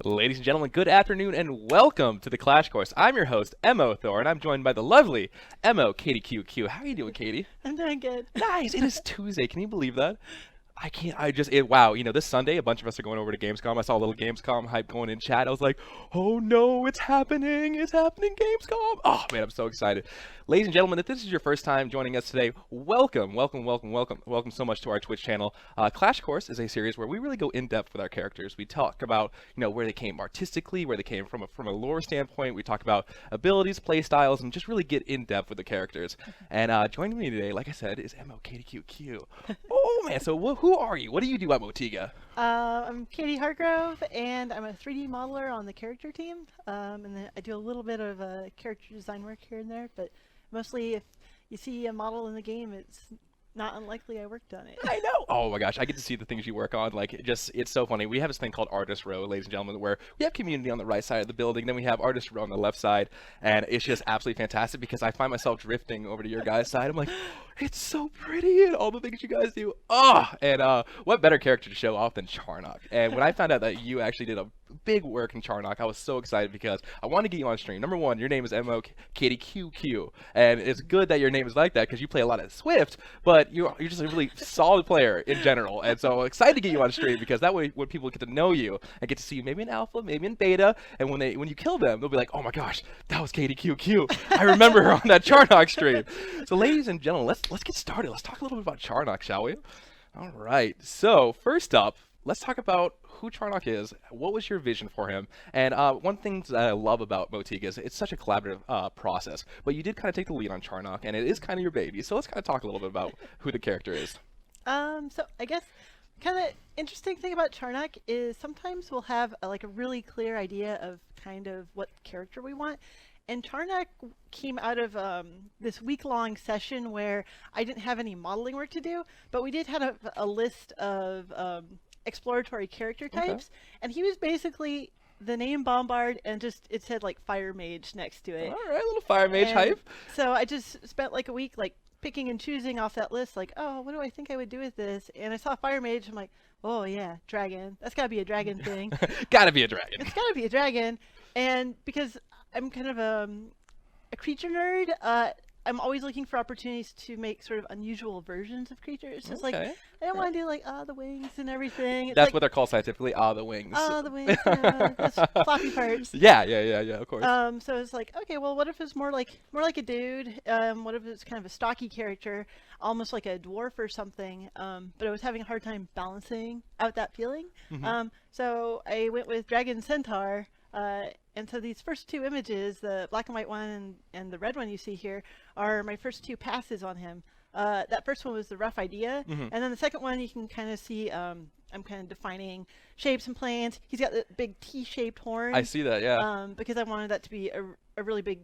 Ladies and gentlemen, good afternoon and welcome to the Clash Course. I'm your host, Mo Thor, and I'm joined by the lovely Mo Katie QQ. How are you doing, Katie? I'm doing good. Nice. It is Tuesday. Can you believe that? I can't. Wow. This Sunday, a bunch of us are going over to Gamescom. I saw a little Gamescom hype going in chat. I was like, oh no, it's happening. It's happening, Gamescom. Oh man, I'm so excited. Ladies and gentlemen, if this is your first time joining us today, welcome, welcome, welcome, welcome, welcome so much to our Twitch channel. Clash Course is a series where we really go in depth with our characters. We talk about, where they came artistically, where they came from a lore standpoint. We talk about abilities, play styles, and just really get in depth with the characters. And joining me today, like I said, is MOKTQQ. Oh man, so who are you? What do you do at Motiga? I'm Katie Hargrove, and I'm a 3D modeler on the character team. And then I do a little bit of character design work here and there, but mostly if you see a model in the game, it's not unlikely I worked on it. I know. Oh my gosh, I get to see the things you work on. Like, it's so funny. We have this thing called Artist Row, ladies and gentlemen, where we have community on the right side of the building, then we have Artist Row on the left side, and it's just absolutely fantastic because I find myself drifting over to your guys' side. I'm like, it's so pretty and all the things you guys do. And what better character to show off than Charnok? And when I found out that you actually did a big work in Charnok, I was so excited because I wanted to get you on stream. Number one, your name is MOKTQQ, and it's good that your name is like that because you play a lot of Swift, but you're just a really solid player in general. And so I'm excited to get you on stream because that way when people get to know you and get to see you maybe in alpha, maybe in beta, and when you kill them, they'll be like, oh my gosh, that was KTQQ. I remember her on that Charnok stream. So ladies and gentlemen, let's get started. Let's talk a little bit about Charnok, shall we? All right. So first up, let's talk about who Charnok is. What was your vision for him? And one thing that I love about Motiga is it's such a collaborative process. But you did kind of take the lead on Charnok, and it is kind of your baby. So let's kind of talk a little bit about who the character is. So I guess kind of interesting thing about Charnok is sometimes we'll have a really clear idea of kind of what character we want. And Charnok came out of this week-long session where I didn't have any modeling work to do, but we did have a list of exploratory character types, and he was basically the name Bombard, and just it said Fire Mage next to it. All right, a little Fire Mage hype. So I just spent a week picking and choosing off that list, oh, what do I think I would do with this? And I saw Fire Mage, I'm like, oh yeah, dragon. That's gotta be a dragon thing. Gotta be a dragon. It's gotta be a dragon. And because I'm kind of a creature nerd, I'm always looking for opportunities to make sort of unusual versions of creatures. So it's I don't want to do the wings and everything. It's That's what they're called scientifically, the wings. The wings, those floppy parts. Yeah, of course. So it's okay, well, what if it's more like a dude? What if it's kind of a stocky character, almost like a dwarf or something? But I was having a hard time balancing out that feeling. So I went with Dragon Centaur. And so these first two images, the black and white one and the red one you see here, are my first two passes on him. That first one was the rough idea, and then the second one you can kind of see I'm kind of defining shapes and planes. He's got the big T-shaped horn. I see that, yeah. Because I wanted that to be a really big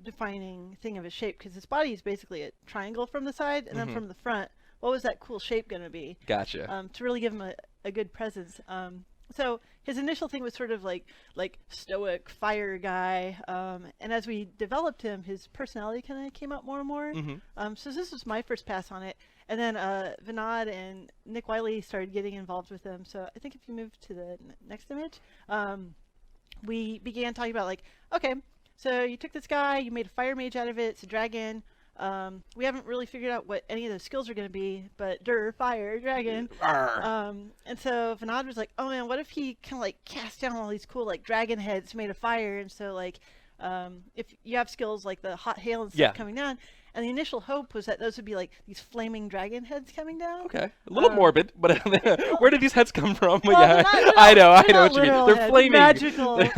defining thing of his shape, because his body is basically a triangle from the side, and then from the front, what was that cool shape going to be? Gotcha. To really give him a good presence. So his initial thing was sort of like stoic fire guy, and as we developed him, his personality kind of came out more and more. So this was my first pass on it, and then Vinod and Nick Wiley started getting involved with him. So I think if you move to the next image, we began talking about okay, so you took this guy, you made a fire mage out of it, it's a dragon. We haven't really figured out what any of those skills are going to be, but fire, dragon. And so Vinod was like, oh man, what if he kind of cast down all these cool dragon heads made of fire? And so if you have skills like the hot hail and stuff coming down, and the initial hope was that those would be these flaming dragon heads coming down. Okay, a little morbid, but where did these heads come from? Well, yeah, I know what you mean. They're flaming. Magical like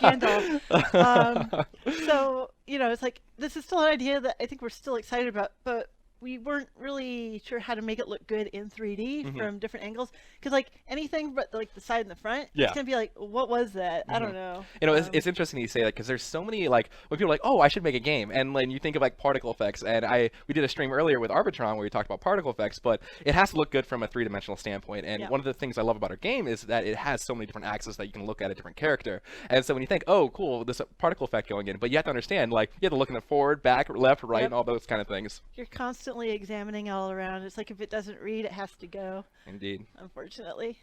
Gandalf. So it's this is still an idea that I think we're still excited about, but we weren't really sure how to make it look good in 3D from different angles, because anything but the side and the front, it's gonna be what was that? I don't know. It's interesting you say that, because there's so many when people are oh, I should make a game, and when you think of particle effects, and we did a stream earlier with Arbitron where we talked about particle effects, but it has to look good from a three-dimensional standpoint. And one of the things I love about our game is that it has so many different axes that you can look at a different character. And so when you think, oh cool, this particle effect going in, but you have to understand you have to look in it forward, back, left, right, and all those kind of things. You're constantly examining all around. It's if it doesn't read, it has to go. Indeed. Unfortunately.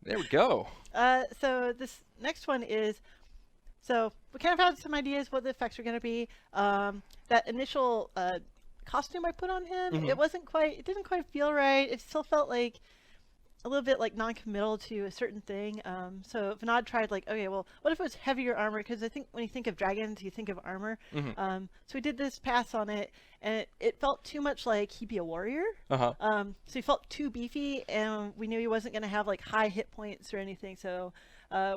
There we go. So this next one is, so we kind of had some ideas what the effects are going to be. That initial costume I put on him, it didn't quite feel right. It still felt like a little bit like non-committal to a certain thing. So Vinod tried like, okay, well, what if it was heavier armor? Because I think when you think of dragons, you think of armor. So we did this pass on it, and it felt too much like he'd be a warrior. So he felt too beefy, and we knew he wasn't going to have like high hit points or anything. So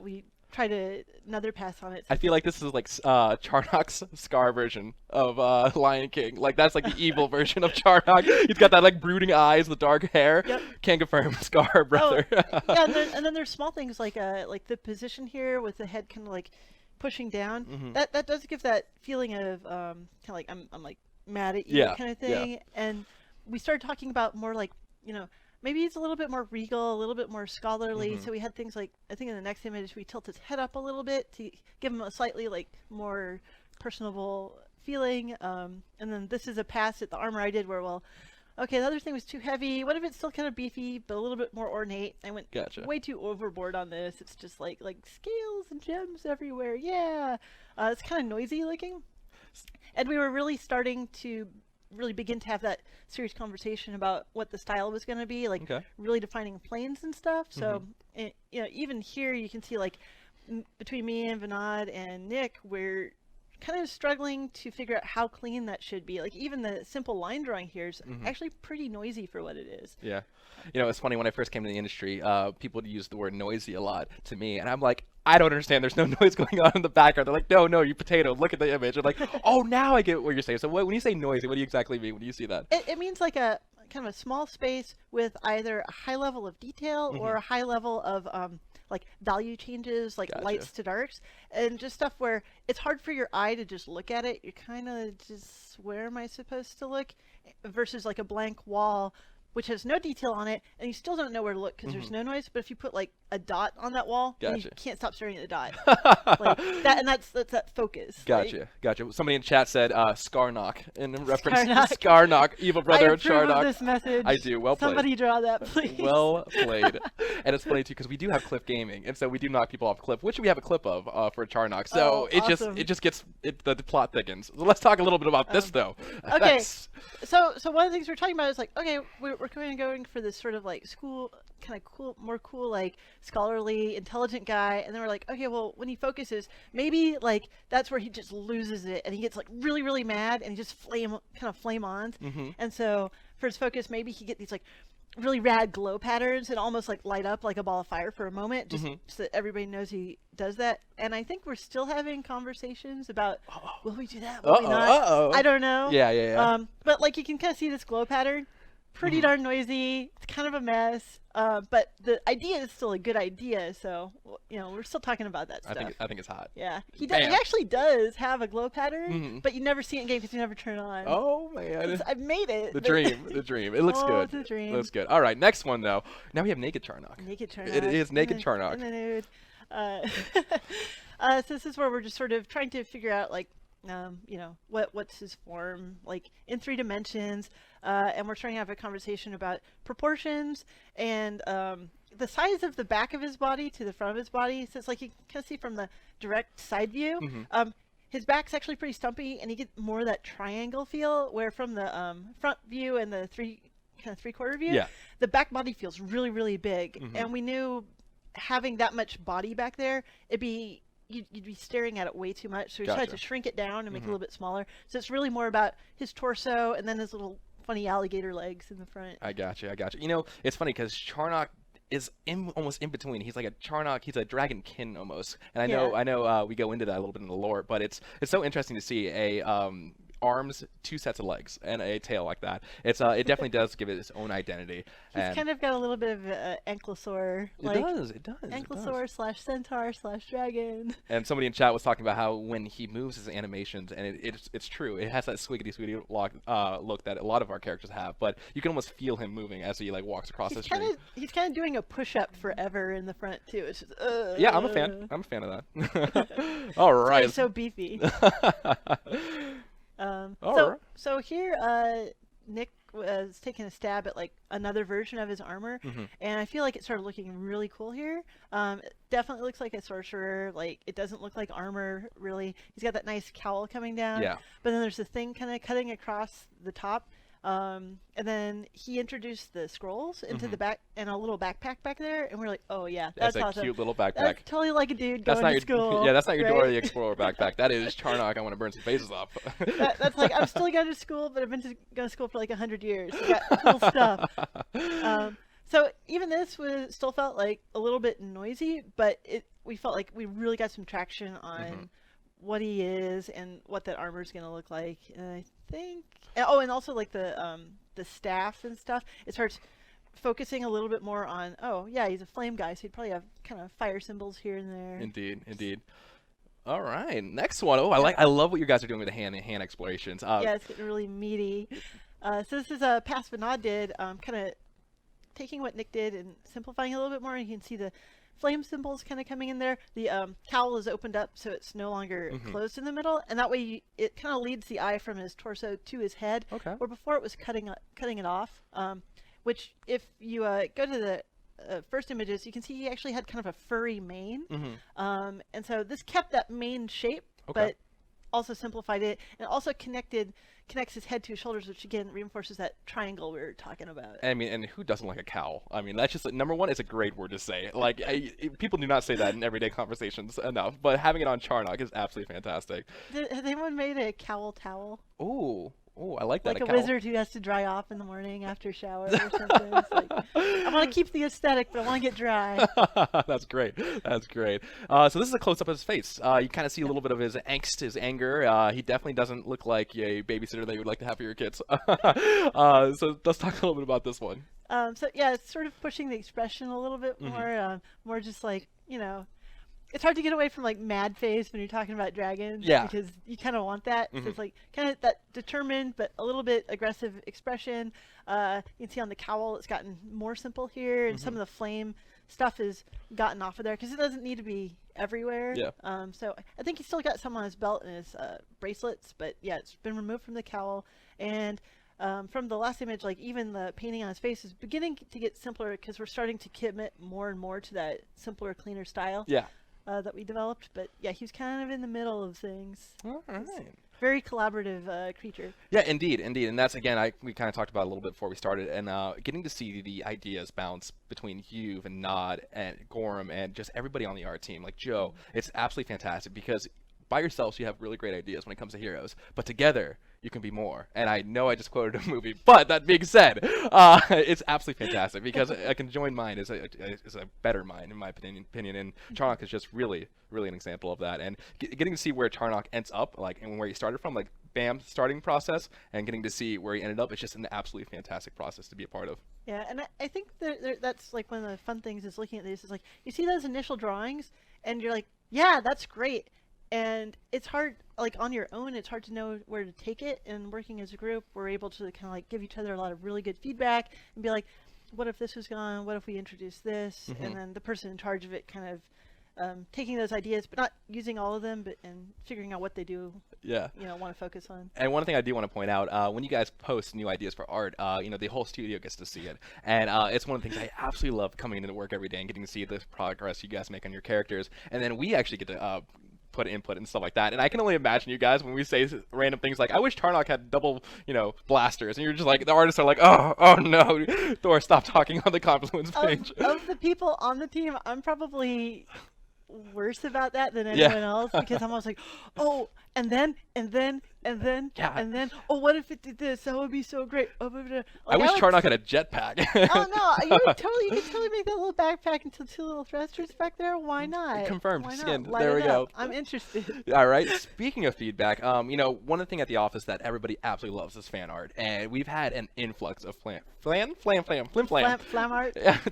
we tried another pass on it. I feel like this is like Charnok's Scar version of Lion King. Like that's like the evil version of Charnok. He's got that like brooding eyes, the dark hair. Yep. Can't confirm, Scar brother. Yeah, and then there's small things like the position here with the head kind of like pushing down. That does give that feeling of kind of like I'm like mad at you kind of thing. Yeah. And we started talking about more like, you know, maybe it's a little bit more regal, a little bit more scholarly. So we had things like, I think in the next image, we tilt his head up a little bit to give him a slightly like more personable feeling. And then this is a pass at the armor I did where, well, okay, the other thing was too heavy. What if it's still kind of beefy, but a little bit more ornate? I went way too overboard on this. It's just like scales and gems everywhere. Yeah. It's kind of noisy looking. And we were really starting to really begin to have that serious conversation about what the style was going to be, like really defining planes and stuff. So, you know, even here you can see like between me and Vinod and Nick, we're kind of struggling to figure out how clean that should be. Like even the simple line drawing here is actually pretty noisy for what it is. Yeah. You know, it's funny, when I first came to the industry, people would use the word noisy a lot to me, and I'm like, I don't understand. There's no noise going on in the background. They're like, no, you potato. Look at the image. I'm like, oh, now I get what you're saying. So when you say noisy, what do you exactly mean when you see that? It means like a kind of a small space with either a high level of detail or a high level of like value changes, like lights to darks, and just stuff where it's hard for your eye to just look at it. You're kind of just, where am I supposed to look? Versus like a blank wall, which has no detail on it, and you still don't know where to look because there's no noise. But if you put like a dot on that wall, then you can't stop staring at the dot. Like that, and that's that focus. Gotcha. Somebody in chat said Charnok in reference to Charnok, evil brother of Charnok. I approve of this message. I do. Well played. Somebody draw that, please. Well played. And it's funny too because we do have cliff gaming, and so we do knock people off cliff, which we have a clip of for Charnok. So it just gets the plot thickens. So let's talk a little bit about this though. Okay. So one of the things we're talking about is like, okay, we're kind of going for this sort of like school, kind of cool, more cool, like scholarly, intelligent guy, and then we're like, okay, well, when he focuses, maybe like that's where he just loses it and he gets like really, really mad and he just flame on. And so for his focus, maybe he get these like really rad glow patterns and almost like light up like a ball of fire for a moment, just so that everybody knows he does that. And I think we're still having conversations about, will we do that? Will we not? I don't know. Yeah. But like you can kind of see this glow pattern. Pretty darn noisy. It's kind of a mess, but the idea is still a good idea. So, you know, we're still talking about that stuff. I think it's hot. Yeah, he actually does have a glow pattern, but you never see it in game because you never turn it on. Oh man, I've made it. The dream. It looks good. It's a dream. Looks good. All right, next one though. Now we have naked Charnok. Naked Charnok. It is naked Charnok. In the nude. So this is where we're just sort of trying to figure out like, you know, what's his form like in 3 dimensions, and we're trying to have a conversation about proportions and the size of the back of his body to the front of his body. So it's like you can see from the direct side view, his back's actually pretty stumpy, and you get more of that triangle feel, where from the front view and the three-quarter view, the back body feels really, really big. And we knew having that much body back there, it'd be you'd be staring at it way too much, so we tried to shrink it down and make it a little bit smaller. So it's really more about his torso and then his little funny alligator legs in the front. I got you. You know, it's funny because Charnok is almost in between. He's like a Charnok. He's a dragon kin almost. And I know we go into that a little bit in the lore, but it's so interesting to see a arms, 2 sets of legs, and a tail like that. It's it definitely does give it its own identity. He's kind of got a little bit of ankylosaur. It does. Ankylosaur / centaur / dragon. And somebody in chat was talking about how when he moves his animations, and it's true. It has that squiggity look that a lot of our characters have, but you can almost feel him moving as he like walks across the screen. He's kind of doing a push-up forever in the front too. It's just, yeah, I'm a fan. I'm a fan of that. All right. He's so beefy. So here, Nick was taking a stab at like another version of his armor, and I feel like it started looking really cool here. It definitely looks like a sorcerer. Like it doesn't look like armor really. He's got that nice cowl coming down. Yeah. But then there's the thing kind of cutting across the top. And then he introduced the scrolls into the back and a little backpack back there, and we're like, oh yeah, that's a awesome. cute little backpack. That's totally like a dude That's going not to school. Yeah, that's not your right? Dora the Explorer backpack. That is Charnok. I want to burn some faces off. That's like, I'm still going to school, but I've been going to school for like 100 years. We got cool stuff. So even this still felt like a little bit noisy, but we felt like we really got some traction on what he is and what that armor is going to look like. And I think, and also like the staff and stuff. It starts focusing a little bit more on, oh yeah, he's a flame guy, so he'd probably have kind of fire symbols here and there. Indeed. All right, next one. Oh, I love what you guys are doing with the hand explorations. Yeah, it's getting really meaty. So this is a Pass Vinod did, kind of taking what Nick did and simplifying it a little bit more. And you can see the flame symbols kind of coming in there. The cowl is opened up, so it's no longer closed in the middle, and that way it kind of leads the eye from his torso to his head. Okay. Where before it was cutting it off. Which, if you go to the first images, you can see he actually had kind of a furry mane. And so this kept that mane shape, but also simplified it, and also connects his head to his shoulders, which again reinforces that triangle we were talking about. I mean, and who doesn't like a cowl? I mean, that's just number one. It's a great word to say. Like people do not say that in everyday conversations enough, but having it on Charnok is absolutely fantastic. Has anyone made a cowl towel? Oh, I like that. Like a wizard who has to dry off in the morning after shower or something. It's like, I want to keep the aesthetic, but I want to get dry. That's great. So this is a close-up of his face. You kind of see a little bit of his angst, his anger. He definitely doesn't look like a babysitter that you would like to have for your kids. So let's talk a little bit about this one. So yeah, it's sort of pushing the expression a little bit more, more just like, it's hard to get away from like mad face when you're talking about dragons. Yeah. Because you kind of want that. So it's like kind of that determined but a little bit aggressive expression. You can see on the cowl it's gotten more simple here, and some of the flame stuff is gotten off of there because it doesn't need to be everywhere. Yeah. So I think he's still got some on his belt and his bracelets, but yeah, it's been removed from the cowl. And from the last image, like even the painting on his face is beginning to get simpler because we're starting to commit more and more to that simpler, cleaner style. Yeah. That we developed, but yeah, he's kind of in the middle of things. All right. Very collaborative creature. Yeah, indeed, and that's again we kind of talked about it a little bit before we started, and getting to see the ideas bounce between you and Nod and Gorham and just everybody on the art team, like Joe. It's absolutely fantastic because by yourselves you have really great ideas when it comes to heroes, but together you can be more. And I know I just quoted a movie, but that being said, it's absolutely fantastic because a conjoined mind is a better mind in my opinion. And Charnok is just really an example of that. And getting to see where Charnok ends up, like, and where he started from, like, bam, starting process, and getting to see where he ended up, it's just an absolutely fantastic process to be a part of. Yeah, and I think that's like one of the fun things is looking at these is like you see those initial drawings and you're like, yeah, that's great. And it's hard, like on your own, it's hard to know where to take it. And working as a group, we're able to kind of like give each other a lot of really good feedback and be like, what if this was gone? What if we introduced this? And then the person in charge of it kind of taking those ideas, but not using all of them, and figuring out what they do. Yeah. Want to focus on. And one thing I do want to point out, when you guys post new ideas for art, the whole studio gets to see it, and it's one of the things I absolutely love coming into work every day and getting to see the progress you guys make on your characters, and then we actually get to put input and stuff like that. And I can only imagine you guys when we say random things like, I wish Charnok had double, blasters, and you're just like, the artists are like, oh no, Thor, stop talking on the Confluence page. Of the people on the team, I'm probably worse about that than anyone else because I'm always like, oh, and then, oh, what if it did this? That would be so great. Like, I wish Charnok had a jetpack. Oh no, you could totally make that little backpack into two little thrusters back there. Why not? Confirmed. Why not? Skinned. Light There we it go. up. I'm interested. All right. Speaking of feedback, one of the things at the office that everybody absolutely loves is fan art, and we've had an influx of flam art.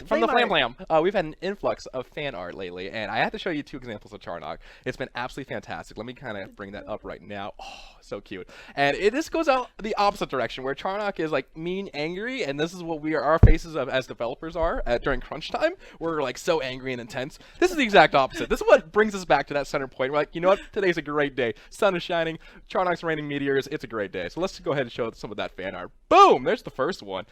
From the flam. We've had an influx of fan art lately, and I have to show you two examples of Charnok. It's been absolutely fantastic. Let me kind of bring that up right now. Oh, so cute. And this goes out the opposite direction, where Charnok is like mean, angry, and this is what our faces of as developers are during crunch time. We're like so angry and intense. This is the exact opposite. This is what brings us back to that center point. We're like, you know what? Today's a great day. Sun is shining. Charnok's raining meteors. It's a great day. So let's go ahead and show some of that fan art. Boom! There's the first one.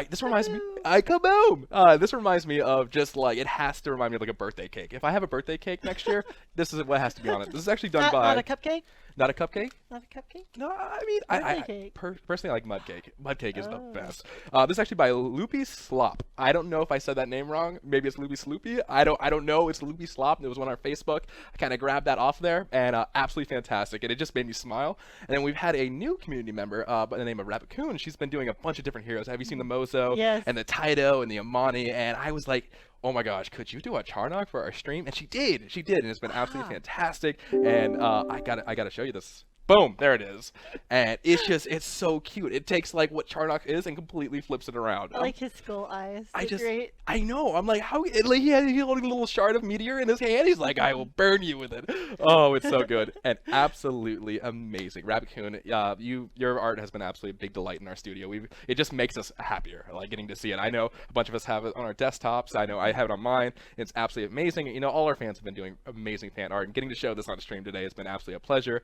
This reminds me. Kaboom! This reminds me of just like, it has to remind me of like a birthday cake. If I have a birthday cake next year, this is what has to be on it. This is actually done by. Not a cupcake. Not a cupcake? Not a cupcake? No, I mean, I personally like mud cake. Mud cake is the Oh. best. This is actually by Loopy Slop. I don't know if I said that name wrong. Maybe it's Loopy Sloopy. I don't know. It's Loopy Slop. It was one on our Facebook. I kind of grabbed that off there, and absolutely fantastic. And it just made me smile. And then we've had a new community member by the name of Rabbit-Coon. She's been doing a bunch of different heroes. Have you seen the Mozo? Yes. And the Taito and the Amani? And I was like, oh my gosh, could you do a Charnok for our stream? And she did, and it's been absolutely fantastic. And I gotta show you this. Boom, there it is. And it's so cute. It takes like what Charnok is and completely flips it around. I like his skull eyes. They're great. I know. I'm like, how? Like, he's holding a little shard of meteor in his hand. He's like, I will burn you with it. Oh, it's so good and absolutely amazing. Rabbit-Coon, your art has been absolutely a big delight in our studio. It just makes us happier, like getting to see it. I know a bunch of us have it on our desktops. I know I have it on mine. It's absolutely amazing. You know, all our fans have been doing amazing fan art, and getting to show this on stream today has been absolutely a pleasure.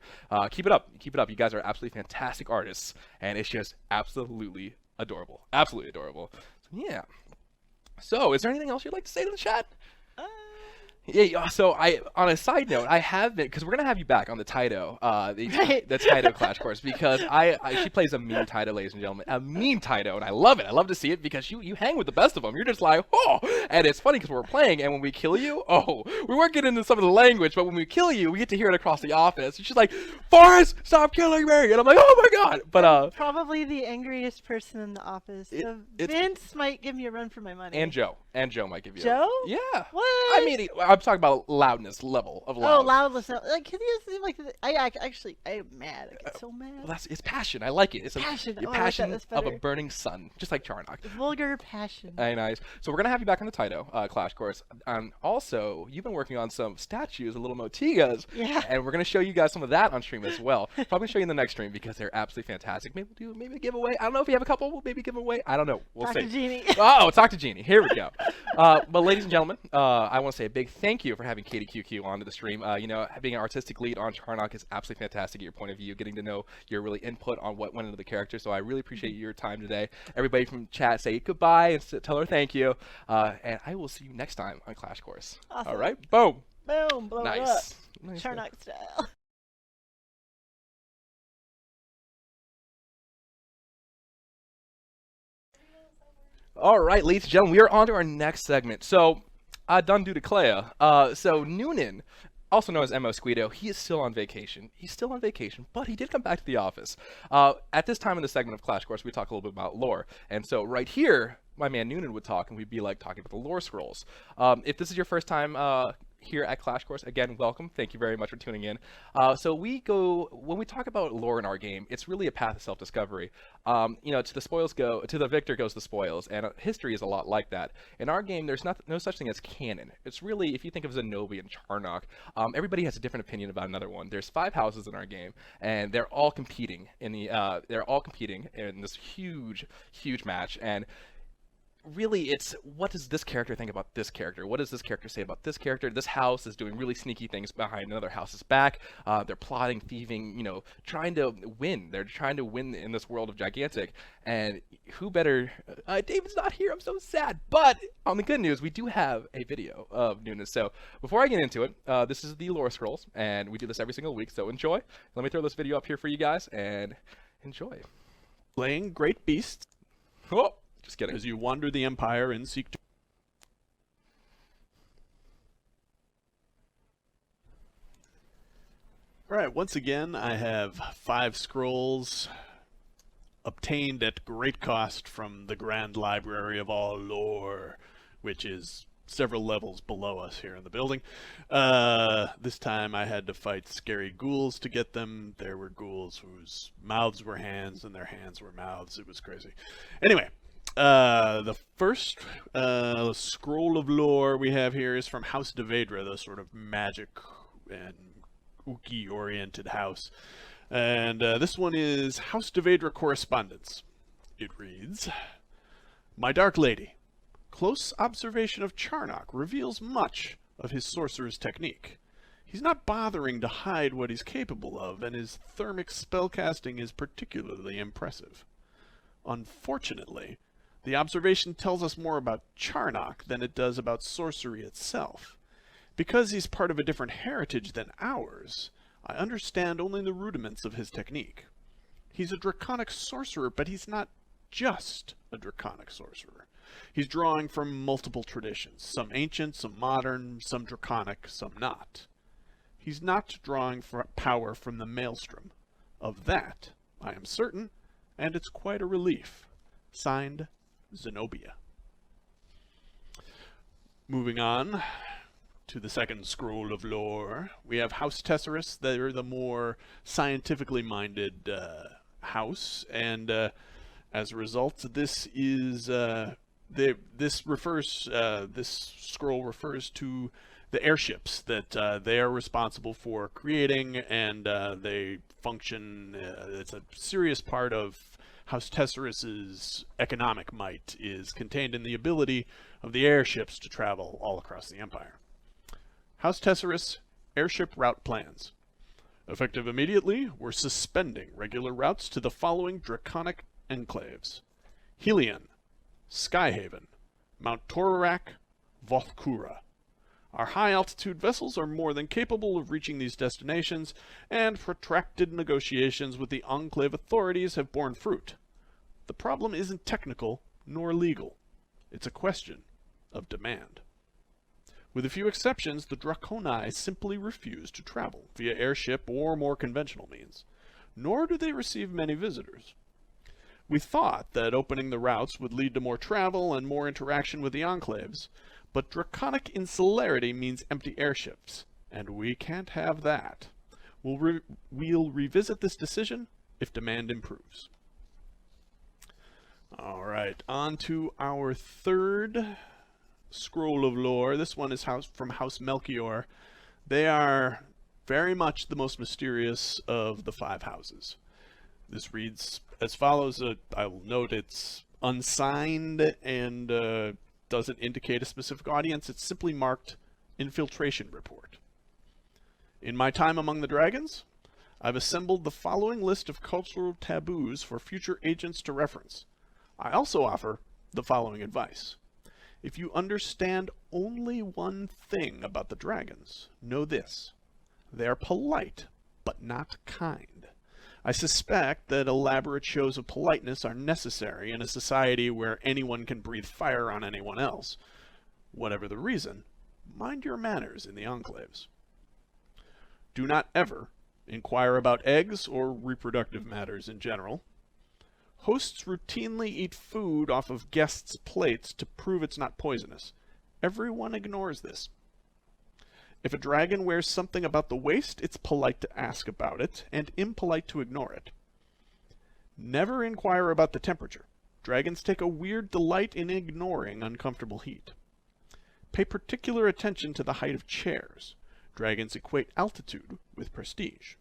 Keep it up. Keep it up. You guys are absolutely fantastic artists, and it's just absolutely adorable. Absolutely adorable. So, yeah. So, is there anything else you'd like to say to the chat? Yeah, so on a side note, I have been, because we're gonna have you back on the Taito, the Taito Clash course, because she plays a mean Taito, ladies and gentlemen, a mean Taito, and I love it. I love to see it because you hang with the best of them. You're just like, oh, and it's funny because we're playing, and when we kill you, oh, we weren't getting into some of the language, but when we kill you, we get to hear it across the office. She's like, Forrest, stop killing me, and I'm like, oh my god, but probably the angriest person in the office. So Vince might give me a run for my money. And Joe might give you. Joe? Yeah. What? I mean, I'm talking about loudness level of loud. Oh, loudness. Like, he doesn't seem like. I am mad. I get so mad. Well, it's passion. I like it. It's passion. Your passion of a burning sun, just like Charnok. Vulgar passion. Nice. So we're gonna have you back on the Taito Clash course. Also, you've been working on some statues, the little motigas. Yeah. And we're gonna show you guys some of that on stream as well. Probably show you in the next stream because they're absolutely fantastic. Maybe we'll do a giveaway. I don't know if we have a couple. We'll maybe give away. I don't know. We'll see. Talk to Jeannie. Oh, talk to Jeannie. Here we go. But ladies and gentlemen, I want to say a big thank you for having Katie QQ onto the stream. You know, being an artistic lead on Charnok is absolutely fantastic. Your point of view, getting to know your really input on what went into the character. So I really appreciate your time today. Everybody from chat, say goodbye and tell her thank you. And I will see you next time on Clash Course. Awesome. All right, boom. Boom, blow it up. Nice. Charnok style. All right, ladies and gentlemen, we are on to our next segment. So, done due to Clea. So Noonan, also known as M.O. Squito, he is still on vacation. He's still on vacation, but he did come back to the office. At this time in the segment of Clash Course, we talk a little bit about lore. And so right here, my man Noonan would talk, and we'd be like talking about the lore scrolls. If this is your first time here at Clash Course, again, welcome. Thank you very much for tuning in. So when we talk about lore in our game, it's really a path of self-discovery. You know, to the victor goes the spoils, and history is a lot like that. In our game, there's no such thing as canon. It's really, if you think of Zenobi and Charnok, everybody has a different opinion about another one. There's 5 houses in our game, and they're all competing in this huge match. And really, it's what does this character think about this character? What does this character say about this character? This house is doing really sneaky things behind another house's back. They're plotting, thieving, you know, trying to win. They're trying to win in this world of Gigantic. And who better? David's not here. I'm so sad. But on the good news, we do have a video of Noonan. So before I get into it, this is the lore scrolls, and we do this every single week. So enjoy. Let me throw this video up here for you guys, and enjoy. Playing great beasts. Oh. Just kidding. As you wander the Empire and seek to... Alright, once again, I have 5 scrolls obtained at great cost from the Grand Library of All Lore, which is several levels below us here in the building. This time I had to fight scary ghouls to get them. There were ghouls whose mouths were hands and their hands were mouths. It was crazy. Anyway. The first scroll of lore we have here is from House Devedra, the sort of magic and Uki-oriented house. And this one is House Devedra Correspondence. It reads, My Dark Lady, close observation of Charnok reveals much of his sorcerer's technique. He's not bothering to hide what he's capable of, and his thermic spellcasting is particularly impressive. Unfortunately, the observation tells us more about Charnok than it does about sorcery itself. Because he's part of a different heritage than ours, I understand only the rudiments of his technique. He's a draconic sorcerer, but he's not just a draconic sorcerer. He's drawing from multiple traditions, some ancient, some modern, some draconic, some not. He's not drawing power from the maelstrom. Of that, I am certain, and it's quite a relief. Signed, Zenobia. Moving on to the second scroll of lore, we have House Tesserus. They're the more scientifically minded house, and as a result, this is this scroll refers to the airships that they are responsible for creating, and they function. It's a serious part of House Tesserus's economic might is contained in the ability of the airships to travel all across the Empire. House Tesserus airship route plans. Effective immediately, we're suspending regular routes to the following draconic enclaves: Helion, Skyhaven, Mount Torarak, Vothkura. Our high-altitude vessels are more than capable of reaching these destinations, and protracted negotiations with the Enclave authorities have borne fruit. The problem isn't technical nor legal. It's a question of demand. With a few exceptions, the Draconi simply refuse to travel via airship or more conventional means, nor do they receive many visitors. We thought that opening the routes would lead to more travel and more interaction with the enclaves, but draconic insularity means empty airships, and we can't have that. We'll revisit this decision if demand improves. Alright, on to our third scroll of lore. This one is from House Melchior. They are very much the most mysterious of the 5 houses. This reads as follows. I will note it's unsigned and doesn't indicate a specific audience. It's simply marked Infiltration Report. In my time among the dragons, I've assembled the following list of cultural taboos for future agents to reference. I also offer the following advice. If you understand only one thing about the dragons, know this: they are polite, but not kind. I suspect that elaborate shows of politeness are necessary in a society where anyone can breathe fire on anyone else. Whatever the reason, mind your manners in the enclaves. Do not ever inquire about eggs or reproductive matters in general. Hosts routinely eat food off of guests' plates to prove it's not poisonous. Everyone ignores this. If a dragon wears something about the waist, it's polite to ask about it, and impolite to ignore it. Never inquire about the temperature. Dragons take a weird delight in ignoring uncomfortable heat. Pay particular attention to the height of chairs. Dragons equate altitude with prestige.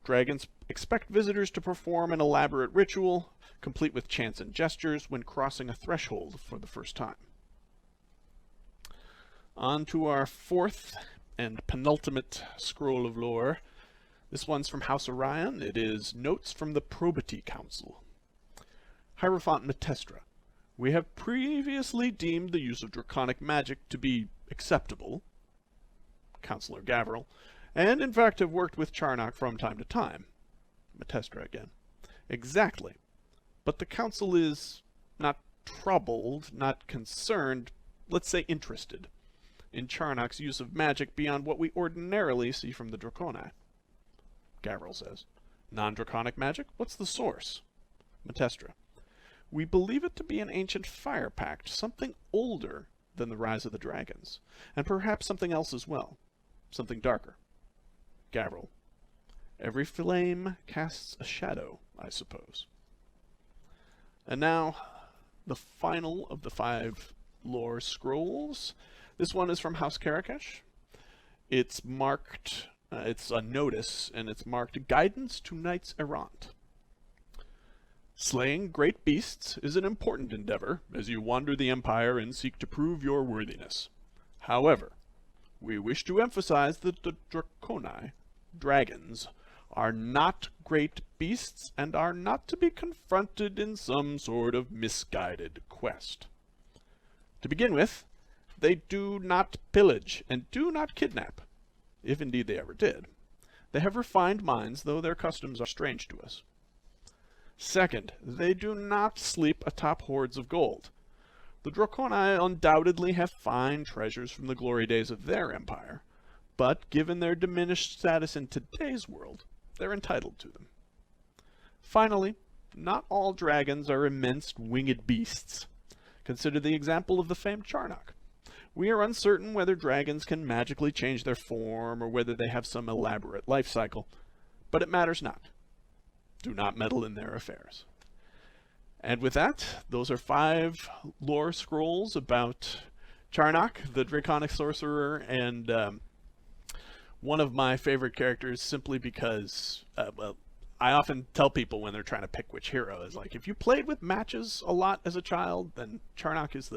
Dragons expect visitors to perform an elaborate ritual, complete with chants and gestures, when crossing a threshold for the first time. On to our fourth and penultimate scroll of lore. This one's from House Orion. It is Notes from the Probity Council. Hierophant Metestra. We have previously deemed the use of draconic magic to be acceptable. Counselor Gavril. And in fact have worked with Charnok from time to time. Metestra again. Exactly. But the council is not troubled, not concerned, let's say interested, in Charnok's use of magic beyond what we ordinarily see from the Draconi. Gavril says. Non-draconic magic? What's the source? Metestra. We believe it to be an ancient fire pact, something older than the rise of the dragons, and perhaps something else as well, something darker. Gavril. Every flame casts a shadow, I suppose. And now, the final of the 5 lore scrolls. This one is from House Karakesh. It's marked It's a notice, and it's marked Guidance to Knights Errant. Slaying great beasts is an important endeavor as you wander the Empire and seek to prove your worthiness. However, we wish to emphasize that the Draconi, dragons, are not great beasts and are not to be confronted in some sort of misguided quest. To begin with, they do not pillage and do not kidnap, if indeed they ever did. They have refined minds, though their customs are strange to us. Second, they do not sleep atop hoards of gold. The Draconi undoubtedly have fine treasures from the glory days of their empire, but given their diminished status in today's world, they're entitled to them. Finally, not all dragons are immense winged beasts. Consider the example of the famed Charnok. We are uncertain whether dragons can magically change their form or whether they have some elaborate life cycle, but it matters not. Do not meddle in their affairs. And with that, those are 5 lore scrolls about Charnok, the draconic sorcerer, and one of my favorite characters simply because, well, I often tell people when they're trying to pick which hero is like, if you played with matches a lot as a child, then Charnok is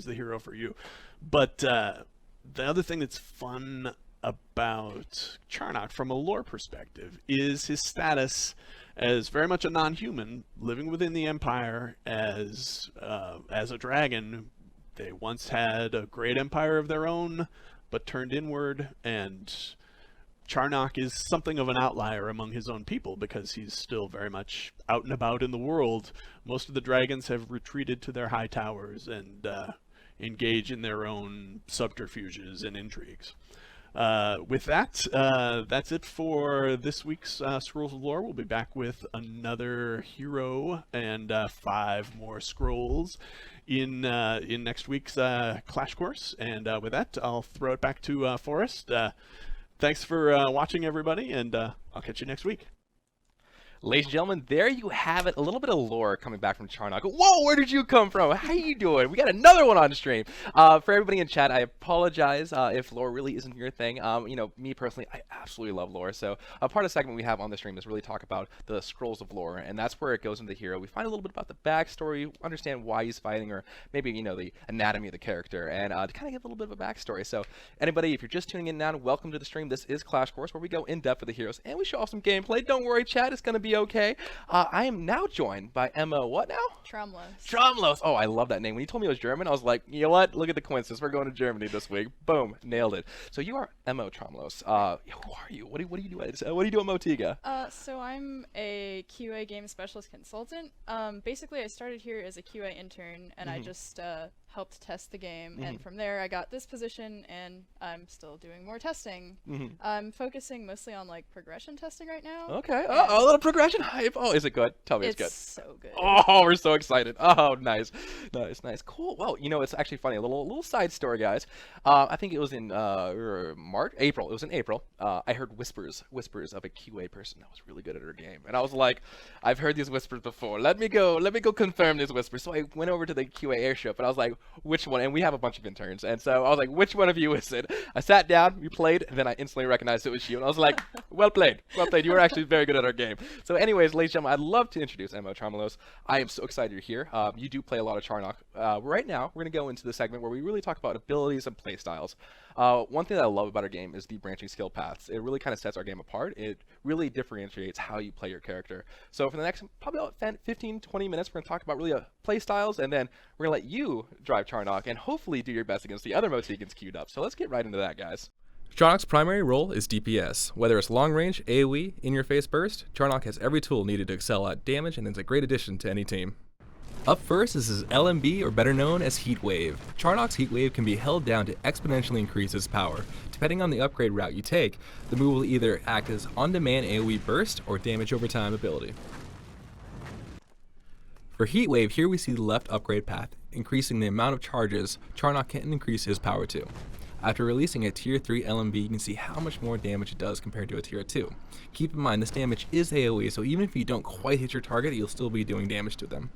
the hero for you. But the other thing that's fun about Charnok from a lore perspective is his status as very much a non-human living within the Empire as a dragon. They once had a great empire of their own, but turned inward, and Charnok is something of an outlier among his own people because he's still very much out and about in the world. Most of the dragons have retreated to their high towers and engage in their own subterfuges and intrigues. With that, that's it for this week's Scrolls of Lore. We'll be back with another hero and 5 more scrolls in next week's Clash Course. And with that, I'll throw it back to Forrest. Thanks for watching, everybody, and I'll catch you next week. Ladies and gentlemen, there you have it. A little bit of lore coming back from Charnok. Whoa, where did you come from? How you doing? We got another one on stream. For everybody in chat, I apologize if lore really isn't your thing. You know, me personally, I absolutely love lore. So a part of the segment we have on the stream is really talk about the scrolls of lore, and that's where it goes into the hero. We find a little bit about the backstory, understand why he's fighting, or maybe, you know, the anatomy of the character, and to kind of give a little bit of a backstory. So anybody, if you're just tuning in now, welcome to the stream. This is Clash Course, where we go in depth with the heroes, and we show off some gameplay. Don't worry, chat, it's going to be okay. I am now joined by Emma, what now? Tromlos. Tromlos. Oh, I love that name. When you told me it was German, I was like, you know what? Look at the coincidence. We're going to Germany this week. Boom. Nailed it. So you are Emma Tromlos. Who are you? What do you do at Motiga? So I'm a QA game specialist consultant. Basically, I started here as a QA intern, and I just helped test the game, and from there I got this position, and I'm still doing more testing. I'm focusing mostly on like progression testing right now. Okay. Oh, a little progression hype. Oh, is it good? Tell me it's good. It's so good. Oh, we're so excited. Oh, nice. Nice. Cool. Well, you know, it's actually funny. A little side story, guys. I think it was in April. It was in April. I heard whispers of a QA person that was really good at her game, and I was like, I've heard these whispers before. Let me go confirm these whispers. So I went over to the QA airship, and I was like, which one? And we have a bunch of interns, and so I was like, which one of you is it? I sat down, we played, and then I instantly recognized it was you, and I was like, well played. You were actually very good at our game. So anyways, ladies and gentlemen, I'd love to introduce Emma Tromlos. I am so excited you're here. You do play a lot of Charnok. Right now, we're going to go into the segment where we really talk about abilities and playstyles. One thing that I love about our game is the branching skill paths. It really kind of sets our game apart. It really differentiates how you play your character. So for the next probably about 15, 20 minutes, we're going to talk about really playstyles, and then we're going to let you drive Charnok and hopefully do your best against the other Motigans queued up. So let's get right into that, guys. Charnok's primary role is DPS. Whether it's long range, AoE, in-your-face burst, Charnok has every tool needed to excel at damage, and is a great addition to any team. Up first is his LMB, or better known as Heat Wave. Charnok's Heat Wave can be held down to exponentially increase its power. Depending on the upgrade route you take, the move will either act as on-demand AoE burst or damage over time ability. For Heat Wave, here we see the left upgrade path, increasing the amount of charges Charnok can increase his power to. After releasing a tier 3 LMB, you can see how much more damage it does compared to a tier 2. Keep in mind, this damage is AoE, so even if you don't quite hit your target, you'll still be doing damage to them.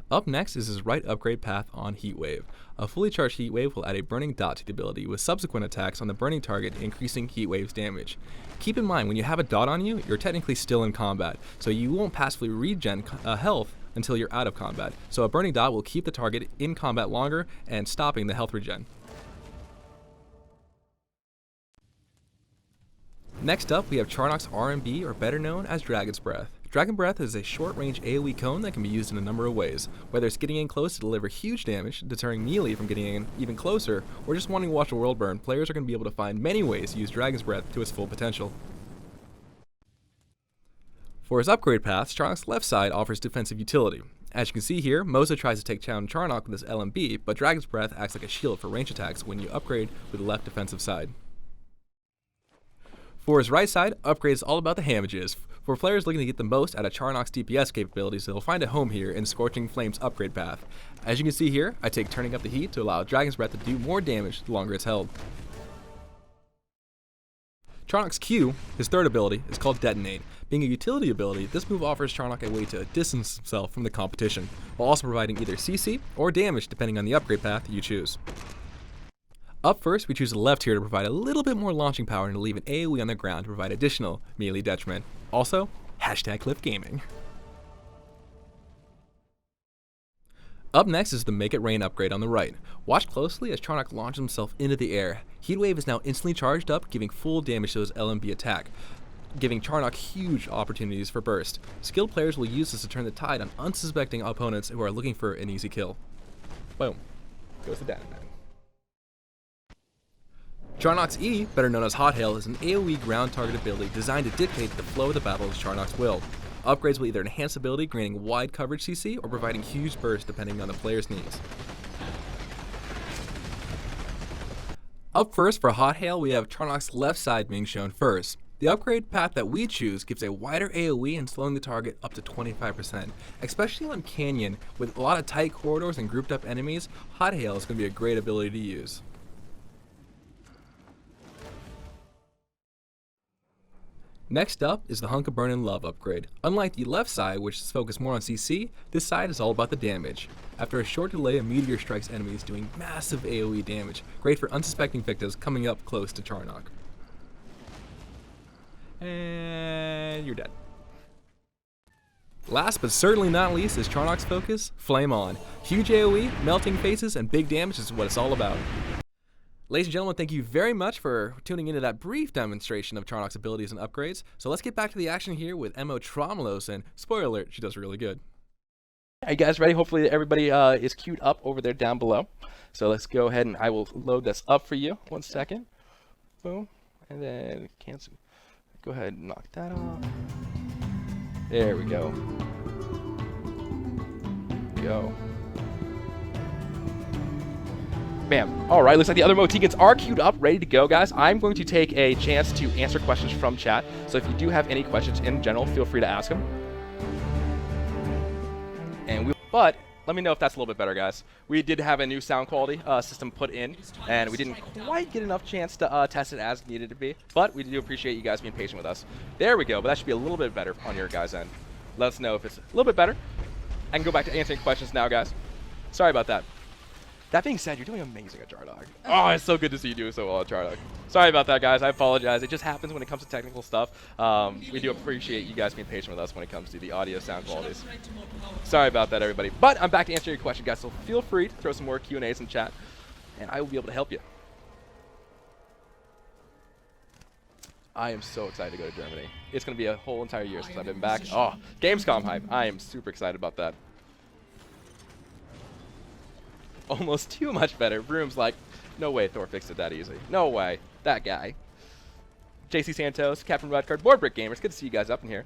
Up next is his right upgrade path on Heatwave. A fully charged Heatwave will add a burning dot to the ability, with subsequent attacks on the burning target increasing Heatwave's damage. Keep in mind, when you have a dot on you, you're technically still in combat, so you won't passively regen health until you're out of combat. So a burning dot will keep the target in combat longer and stopping the health regen. Next up, we have Charnok's R&B, or better known as Dragon's Breath. Dragon Breath is a short-range AoE cone that can be used in a number of ways, whether it's getting in close to deliver huge damage, deterring melee from getting in even closer, or just wanting to watch the world burn. Players are going to be able to find many ways to use Dragon's Breath to its full potential. For his upgrade path, Charnok's left side offers defensive utility. As you can see here, Moza tries to take down Charnok with his LMB, but Dragon's Breath acts like a shield for range attacks when you upgrade with the left defensive side. For his right side, upgrade is all about the hamages. For players looking to get the most out of Charnok's DPS capabilities, they'll find a home here in Scorching Flame's upgrade path. As you can see here, I take turning up the heat to allow Dragon's Breath to do more damage the longer it's held. Charnok's Q, his third ability, is called Detonate. Being a utility ability, this move offers Charnok a way to distance himself from the competition, while also providing either CC or damage depending on the upgrade path you choose. Up first, we choose the left here to provide a little bit more launching power and to leave an AoE on the ground to provide additional melee detriment. Also, #CliffGaming. Up next is the Make It Rain upgrade on the right. Watch closely as Charnok launches himself into the air. Heatwave is now instantly charged up, giving full damage to his LMB attack, giving Charnok huge opportunities for burst. Skilled players will use this to turn the tide on unsuspecting opponents who are looking for an easy kill. Boom. Goes the Dynamite. Charnok's E, better known as Hot Hail, is an AoE ground target ability designed to dictate the flow of the battle as Charnok's will. Upgrades will either enhance ability, granting wide coverage CC, or providing huge bursts depending on the player's needs. Up first for Hot Hail, we have Charnok's left side being shown first. The upgrade path that we choose gives a wider AoE and slowing the target up to 25%. Especially on Canyon, with a lot of tight corridors and grouped up enemies, Hot Hail is going to be a great ability to use. Next up is the Hunk of Burnin' Love upgrade. Unlike the left side, which is focused more on CC, this side is all about the damage. After a short delay, a meteor strikes enemies, doing massive AoE damage, great for unsuspecting victims coming up close to Charnok. And you're dead. Last but certainly not least is Charnok's focus, Flame On. Huge AoE, melting faces, and big damage is what it's all about. Ladies and gentlemen, thank you very much for tuning into that brief demonstration of Charnok's abilities and upgrades. So let's get back to the action here with Emo Tromelos, and spoiler alert, she does really good. Are you guys ready? Hopefully everybody is queued up over there down below. So let's go ahead and I will load this up for you. 1 second. Boom. And then cancel. Go ahead and knock that off. There we go. Go. Bam. All right, looks like the other Mohicans are queued up, ready to go, guys. I'm going to take a chance to answer questions from chat. So if you do have any questions in general, feel free to ask them. But let me know if that's a little bit better, guys. We did have a new sound quality system put in, and we didn't quite get enough chance to test it as needed to be. But we do appreciate you guys being patient with us. There we go, but that should be a little bit better on your guys' end. Let us know if it's a little bit better. I can go back to answering questions now, guys. Sorry about that. That being said, you're doing amazing at Charnok. Oh, it's so good to see you doing so well at Charnok. Sorry about that, guys. I apologize. It just happens when it comes to technical stuff. We do appreciate you guys being patient with us when it comes to the audio sound qualities. Sorry about that, everybody. But I'm back to answer your question, guys, so feel free to throw some more Q&As in chat, and I will be able to help you. I am so excited to go to Germany. It's going to be a whole entire year since I've been back. Oh, Gamescom hype. I am super excited about that. Almost too much better. Broom's like, no way Thor fixed it that easy. No way. That guy. JC Santos, Captain Redcard, Board Brick Gamers. Good to see you guys up in here.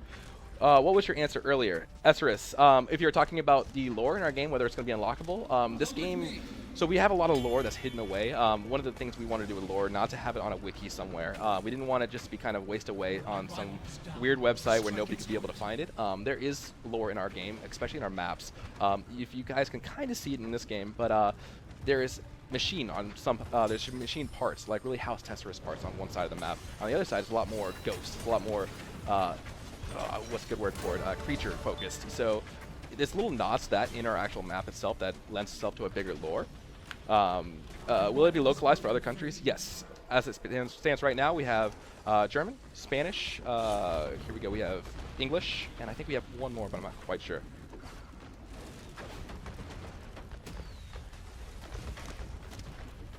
What was your answer earlier? Esris, if you're talking about the lore in our game, whether it's going to be unlockable, this game, so we have a lot of lore that's hidden away. One of the things we want to do with lore, not to have it on a wiki somewhere. We didn't want to just be kind of waste away on some weird website where nobody could be able to find it. There is lore in our game, especially in our maps. If you guys can kind of see it in this game, but there is machine on some, there's machine parts, like really house testerist parts on one side of the map. On the other side, it's a lot more ghosts, a lot more, what's a good word for it, creature focused. So this little nods that in our actual map itself that lends itself to a bigger lore. Will it be localized for other countries? Yes. As it stands right now, we have German, Spanish, here we go, we have English, and I think we have one more, but I'm not quite sure.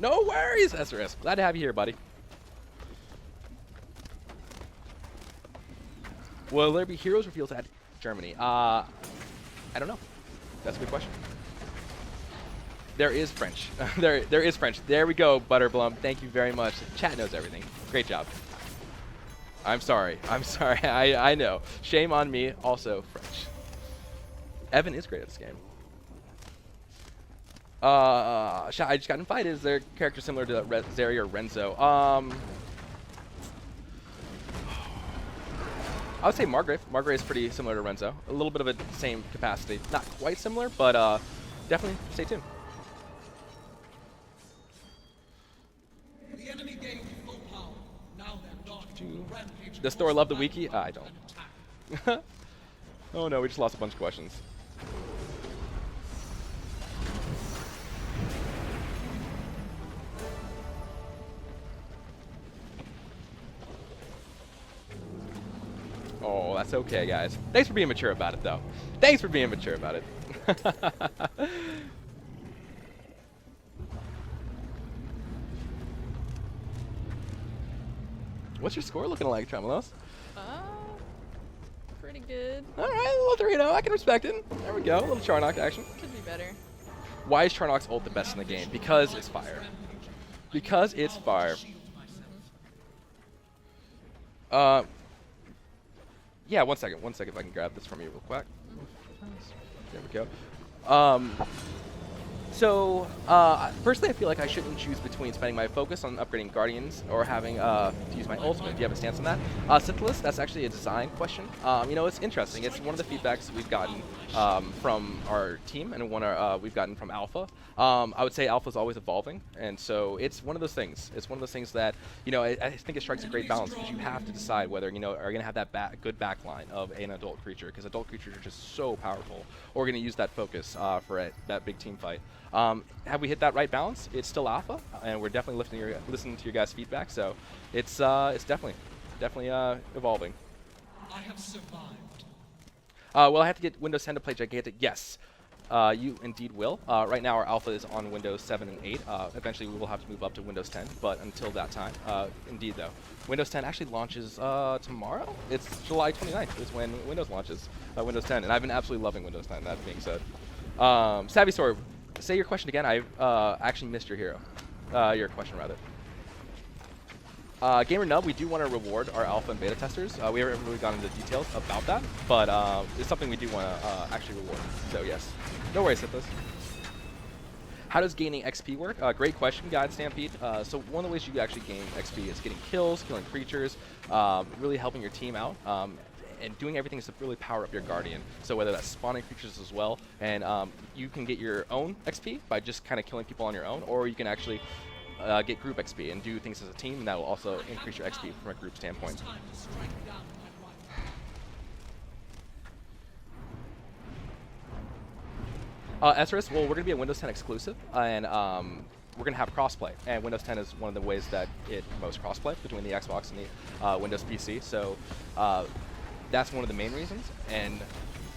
No worries, SRS. Glad to have you here, buddy. Will there be heroes revealed at Germany? I don't know. That's a good question. There is French. there is French. There we go, Butterblum. Thank you very much. Chat knows everything. Great job. I'm sorry. I'm sorry. I know. Shame on me. Also French. Evan is great at this game. I just got invited. Is their character similar to Zeri or Renzo? I would say Margrave. Margrave is pretty similar to Renzo. A little bit of a same capacity. Not quite similar, but definitely stay tuned. The enemy gained full power. Now they're not rampaging. Does Thor love the wiki? I don't. Oh no, we just lost a bunch of questions. Oh, that's okay, guys. Thanks for being mature about it, though. Thanks for being mature about it. What's your score looking like, Tremolos? Pretty good. All right, a little 3-0. I can respect it. There we go. A little Charnok action. Could be better. Why is Charnok's ult the best in the game? Because it's fire. Because it's fire. Yeah, one second if I can grab this from you real quick. There we go. So, personally I feel like I shouldn't choose between spending my focus on upgrading Guardians or having to use my ultimate. Do you have a stance on that? Synthelus, that's actually a design question. You know, it's interesting. It's one of the feedbacks we've gotten from our team and one we've gotten from Alpha. I would say Alpha's always evolving, and so it's one of those things. It's one of those things that, you know, I think it strikes a great balance because you have to decide whether, you know, are you going to have that good backline of an adult creature, because adult creatures are just so powerful, or we're going to use that focus for that big team fight. Have we hit that right balance? It's still Alpha, and we're definitely listening to your guys' feedback, so it's definitely evolving. I have survived. Will I have to get Windows 10 to play Gigantic? Yes. You indeed will. Right now our alpha is on Windows 7 and 8. Eventually we will have to move up to Windows 10, but until that time, indeed though. Windows 10 actually launches tomorrow? It's July 29th is when Windows launches, Windows 10, and I've been absolutely loving Windows 10, that being said. Savvy Sword, say your question again. I actually missed your your question rather. Gamer Nub, we do want to reward our alpha and beta testers. We haven't really gone into details about that, but it's something we do want to actually reward. So yes, no worries, Sithis. How does gaining XP work? Great question, God Stampede. So one of the ways you actually gain XP is getting kills, killing creatures, really helping your team out, and doing everything to really power up your Guardian. So whether that's spawning creatures as well, and you can get your own XP by just kind of killing people on your own, or you can actually get group XP and do things as a team, and that will also increase your XP from a group standpoint. SRS, well, we're going to be a Windows 10 exclusive, and we're going to have crossplay. And Windows 10 is one of the ways that it promotes crossplay between the Xbox and the Windows PC. So that's one of the main reasons. And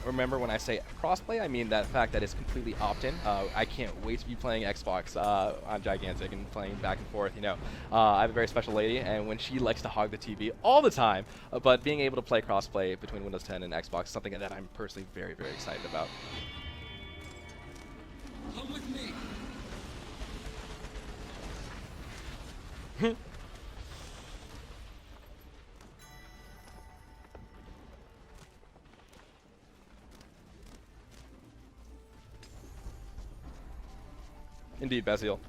remember, when I say crossplay, I mean that fact that it's completely opt-in. I can't wait to be playing Xbox on Gigantic and playing back and forth. You know, I have a very special lady, and when she likes to hog the TV all the time, but being able to play crossplay between Windows 10 and Xbox is something that I'm personally very, very excited about. Come with me. Indeed, Basil.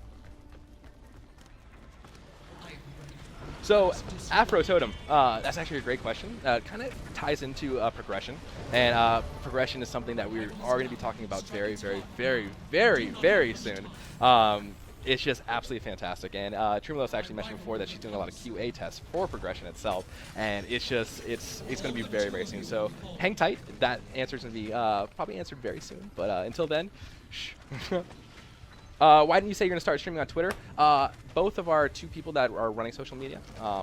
So, Afro Totem, that's actually a great question. Kind of ties into progression, and progression is something that we are going to be talking about very, very, very, very, very soon. it's just absolutely fantastic. And Trumulos actually mentioned before that she's doing a lot of QA tests for progression itself, and it's going to be very, very soon. So hang tight. That answer's going to be probably answered very soon. But until then, shh. Why didn't you say you're going to start streaming on Twitter? Both of our two people that are running social media,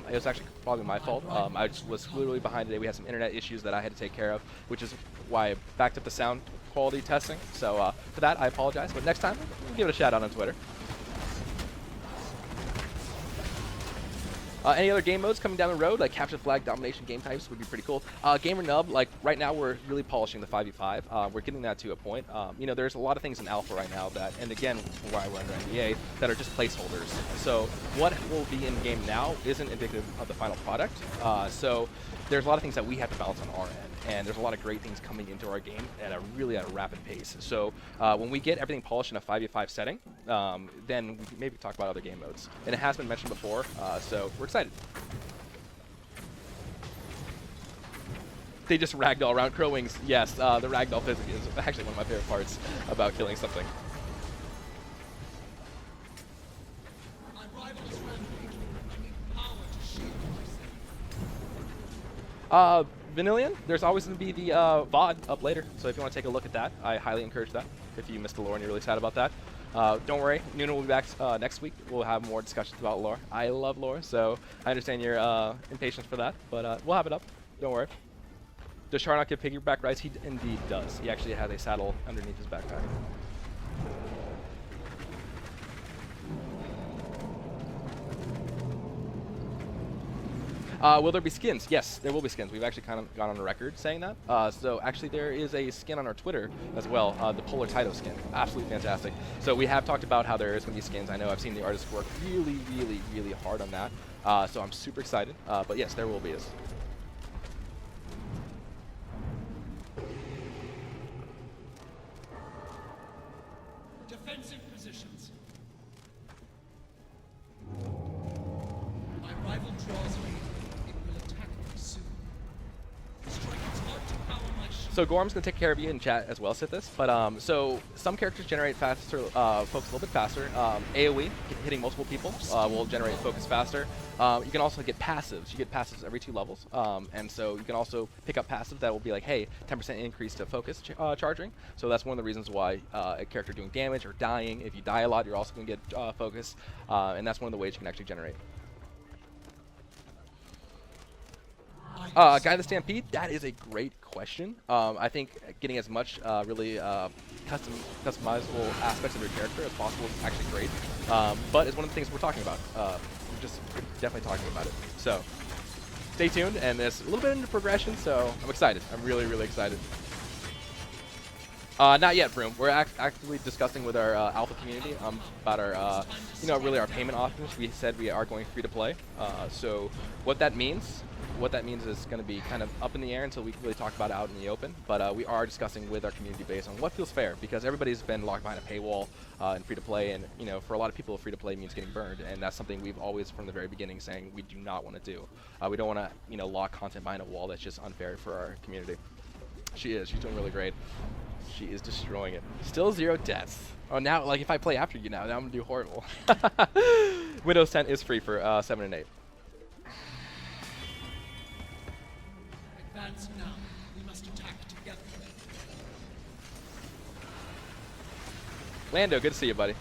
it was actually probably my fault. I just was literally behind today. We had some internet issues that I had to take care of, which is why I backed up the sound quality testing. So for that, I apologize. But next time, we'll give it a shout out on Twitter. Any other game modes coming down the road, like capture flag, domination game types would be pretty cool. Gamer Nub, like right now we're really polishing the 5v5. We're getting that to a point. You know, there's a lot of things in alpha right now that, and again, why we're under NDA, that are just placeholders. So what will be in game now isn't indicative of the final product. So there's a lot of things that we have to balance on our end. And there's a lot of great things coming into our game at a rapid pace. So when we get everything polished in a 5v5 setting, then we can maybe talk about other game modes. And it has been mentioned before, so we're excited. They just ragdoll around. Crow Wings, yes, the ragdoll physics is actually one of my favorite parts about killing something. My rival is rampaging. I need power to shield myself. Vanillion, there's always going to be the VOD up later, so if you want to take a look at that, I highly encourage that. If you missed the lore and you're really sad about that, don't worry, Nuna will be back next week. We'll have more discussions about lore. I love lore, so I understand your impatience for that, but we'll have it up. Don't worry. Does Charnok give piggyback rides? He indeed does. He actually has a saddle underneath his backpack. Will there be skins? Yes, there will be skins. We've actually kind of gone on the record saying that. So actually there is a skin on our Twitter as well, the Polar Taito skin. Absolutely fantastic. So we have talked about how there is going to be skins. I know I've seen the artists work really, really, really hard on that. So I'm super excited. But yes, there will be. Defensive positions. My rival draws me. It will attack me soon. Strike its heart to power my shield. So Gorm's going to take care of you in chat as well, Sithis. But so some characters generate faster, focus a little bit faster. AoE, hitting multiple people, will generate focus faster. You can also get passives. You get passives every 2 levels. And so you can also pick up passive that will be like, hey, 10% increase to focus charging. So that's one of the reasons why a character doing damage or dying, if you die a lot, you're also going to get focus. And that's one of the ways you can actually generate. Guy the Stampede, that is a great question. I think getting as much really customizable aspects of your character as possible is actually great. But it's one of the things we're talking about. We're definitely talking about it. So stay tuned, and there's a little bit into progression, so I'm excited. I'm really, really excited. Not yet, Broom. We're actively discussing with our alpha community about our, really our payment options. We said we are going free to play. So what that means is going to be kind of up in the air until we can really talk about it out in the open. But we are discussing with our community base on what feels fair, because everybody's been locked behind a paywall in free to play, and for a lot of people, free to play means getting burned, and that's something we've always from the very beginning saying we do not want to do. We don't want to lock content behind a wall that's just unfair for our community. She's doing really great. She is destroying it. Still 0 deaths. Oh, now, like, if I play after you now I'm going to do horrible. Windows 10 is free for 7 and 8. Advance now. We must attack together. Lando, good to see you, buddy.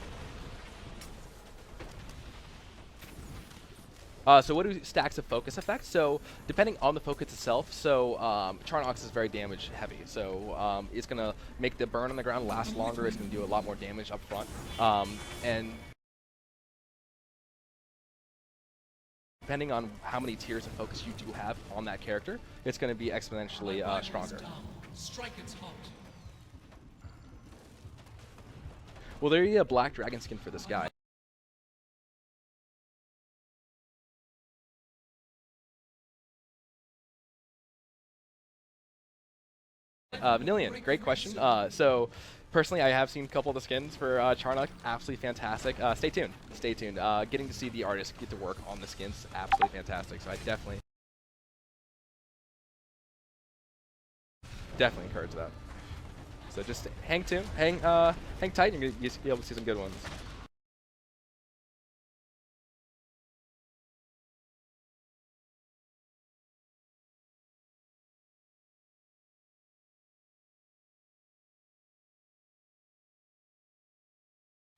So what do stacks of focus effects? So depending on the focus itself, so Charnox is very damage heavy. So it's going to make the burn on the ground last longer. It's going to do a lot more damage up front. And depending on how many tiers of focus you do have on that character, it's going to be exponentially stronger. Strike its heart. Well, there you a black dragon skin for this guy. Vanillion, great question. So personally, I have seen a couple of the skins for Charnok. Absolutely fantastic. Stay tuned. Stay tuned. Getting to see the artists get to work on the skins, absolutely fantastic. So I definitely encourage that. So just hang tight, and you'll be able to see some good ones.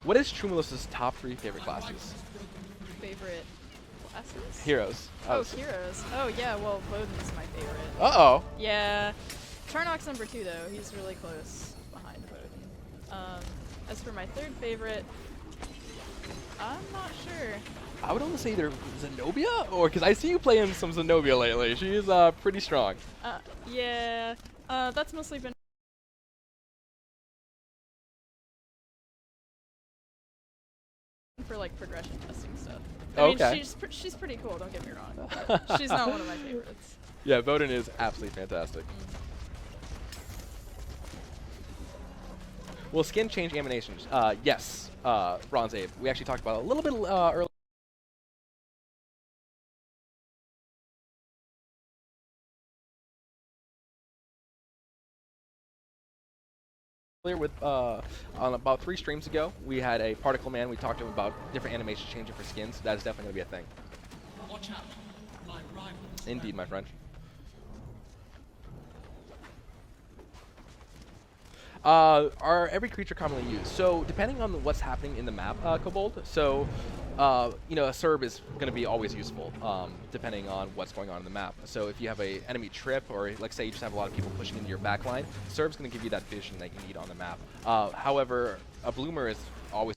What is Trumulus's top 3 favorite classes? Favorite classes? Heroes. Oh, heroes. Oh, yeah, well, Woden's my favorite. Uh-oh. Yeah. Charnok's number 2, though. He's really close behind Woden. As for my 3rd favorite, I'm not sure. I would almost say either Zenobia, or because I see you playing some Zenobia lately. She is pretty strong. Yeah. That's mostly been for like progression testing stuff. I mean, Okay. she's pretty cool. Don't get me wrong. But she's not one of my favorites. Yeah, Voden is absolutely fantastic. Will skin change animations? Yes, Bronze Abe. We actually talked about it a little bit earlier. With on about 3 streams ago, we had a Particle Man. We talked to him about different animations changing for skins. That is definitely going to be a thing. Watch out. My rivals. Indeed, my friend. Are every creature commonly used? So depending on what's happening in the map, Kobold. So you know, a Serb is going to be always useful, depending on what's going on in the map. So if you have a enemy trip, or like say you just have a lot of people pushing into your backline, Serb's going to give you that vision that you need on the map. However, a Bloomer is always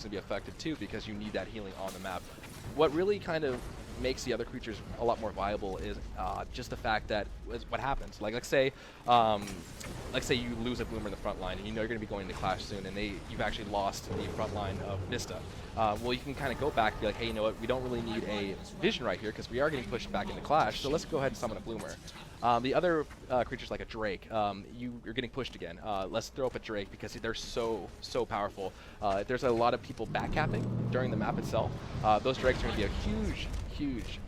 to be effective too, because you need that healing on the map. What really kind of makes the other creatures a lot more viable is just the fact that what happens. Like, let's say you lose a Bloomer in the front line, and you know you're going to be going to Clash soon, and you've actually lost the front line of Vista. Well, you can kind of go back and be like, hey, you know what? We don't really need a Vision right here because we are getting pushed back into Clash. So let's go ahead and summon a Bloomer. The other creatures like a Drake, you're getting pushed again. Let's throw up a Drake because they're so powerful. There's a lot of people backcapping during the map itself. Those Drakes are going to be a huge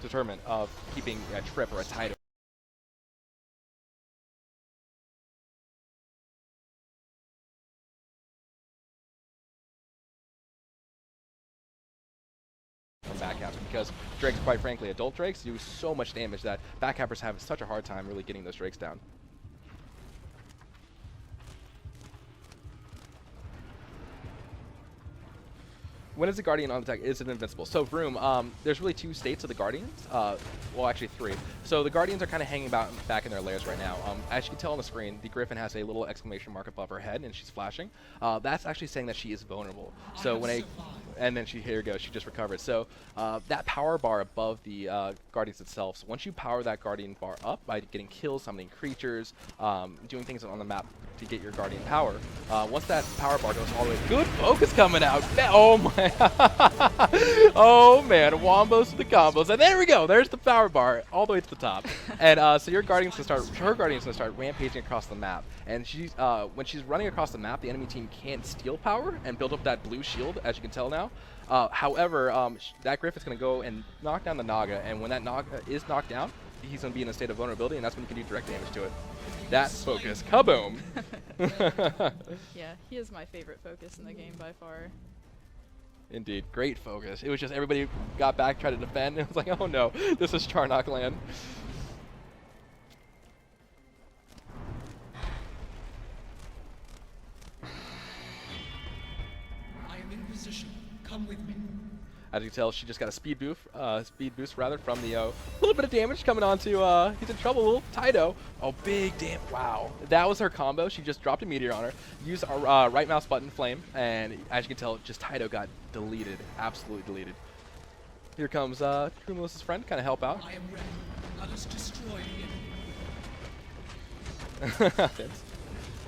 determinant of keeping a Trip or a Tidal from backcapping, because Drakes, quite frankly, adult Drakes do so much damage that backcappers have such a hard time really getting those Drakes down. When is the Guardian on attack? Is it invincible? So, Vroom, there's really 2 states of the Guardians. Well, actually 3. So the Guardians are kind of hanging about back in their lairs right now. As you can tell on the screen, the Griffin has a little exclamation mark above her head, and she's flashing. That's actually saying that she is vulnerable. So and then here you go, she just recovered. So that power bar above the Guardians itself, so once you power that Guardian bar up by getting kills, summoning creatures, doing things on the map to get your Guardian power, once that power bar goes all the way, good focus coming out. Oh my, oh man, wombos to the combos, and there we go, there's the power bar all the way to the top. And so her Guardian's gonna start rampaging across the map, and she's when she's running across the map, the enemy team can't steal power and build up that blue shield, as you can tell now. However, that Griffin's going to go and knock down the Naga, and when that Naga is knocked down, he's going to be in a state of vulnerability, and that's when you can do direct damage to it. That focus, kaboom! Yeah, he is my favorite focus in the game by far. Indeed, great focus. It was just everybody got back, tried to defend, and it was like, oh no, this is Charnok land. I am in position. Come with me. As you can tell, she just got a speed boost from the little bit of damage coming onto. He's in trouble, little Tido. Oh, big damn! Wow, that was her combo. She just dropped a meteor on her. Used our right mouse button flame, and as you can tell, just Tido got deleted, absolutely deleted. Here comes Trumulus's friend, kind of help out. I am ready. Let us destroy the enemy.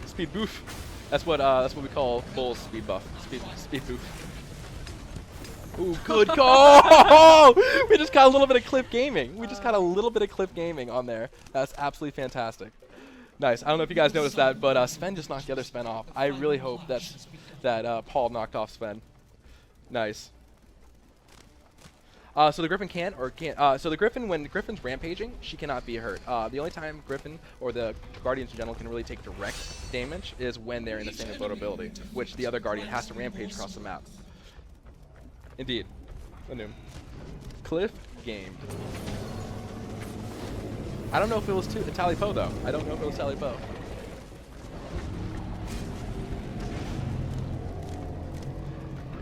Speed boof. That's what we call Bull's speed buff. Speed boof. Ooh, good call! We just got a little bit of clip gaming. We just got a little bit of clip gaming on there. That's absolutely fantastic. Nice. I don't know if you guys noticed that, but Sven just knocked the other Sven off. I really hope that Paul knocked off Sven. Nice. So the Griffin can or can't. So the Griffin, when the Griffin's rampaging, she cannot be hurt. The only time Griffin or the Guardians in general can really take direct damage is when they're in the state of vulnerability, which the other Guardian has to rampage across the map. Indeed. Anum. Cliff gamed. I don't know if it was Tally Po though. I don't know if it was Tally Po.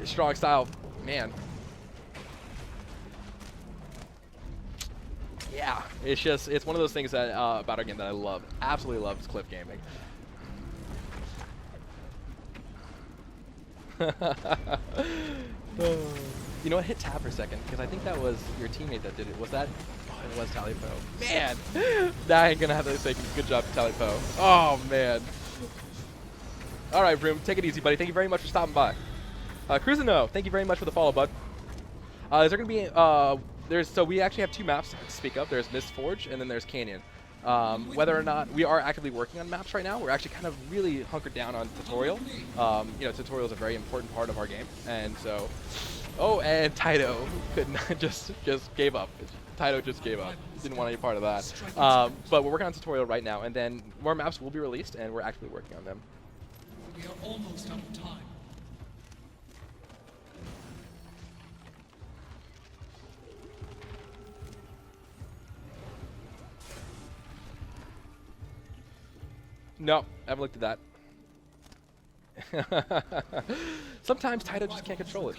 Strong style, man. Yeah, it's one of those things that about our game that I love, absolutely love, is cliff gaming. You know what? Hit tab for a second because I think that was your teammate that did it. Was that? Oh, it was Tally Po. Man, I ain't gonna have to say good job to Tally Po. Oh man. All right, Vroom, take it easy, buddy. Thank you very much for stopping by. Cruzino, thank you very much for the follow, bud. Is there gonna be so we actually have 2 maps to speak of. There's Mist Forge and then there's Canyon. Whether or not we are actively working on maps right now, we're actually kind of really hunkered down on tutorial. You know, tutorial is a very important part of our game, and so. Oh, and Taito could not just gave up. Taito just gave up. Didn't want any part of that. But we're working on tutorial right now, and then more maps will be released, and we're actively working on them. We are almost out of time. No, I haven't looked at that. Sometimes Taito just can't control it.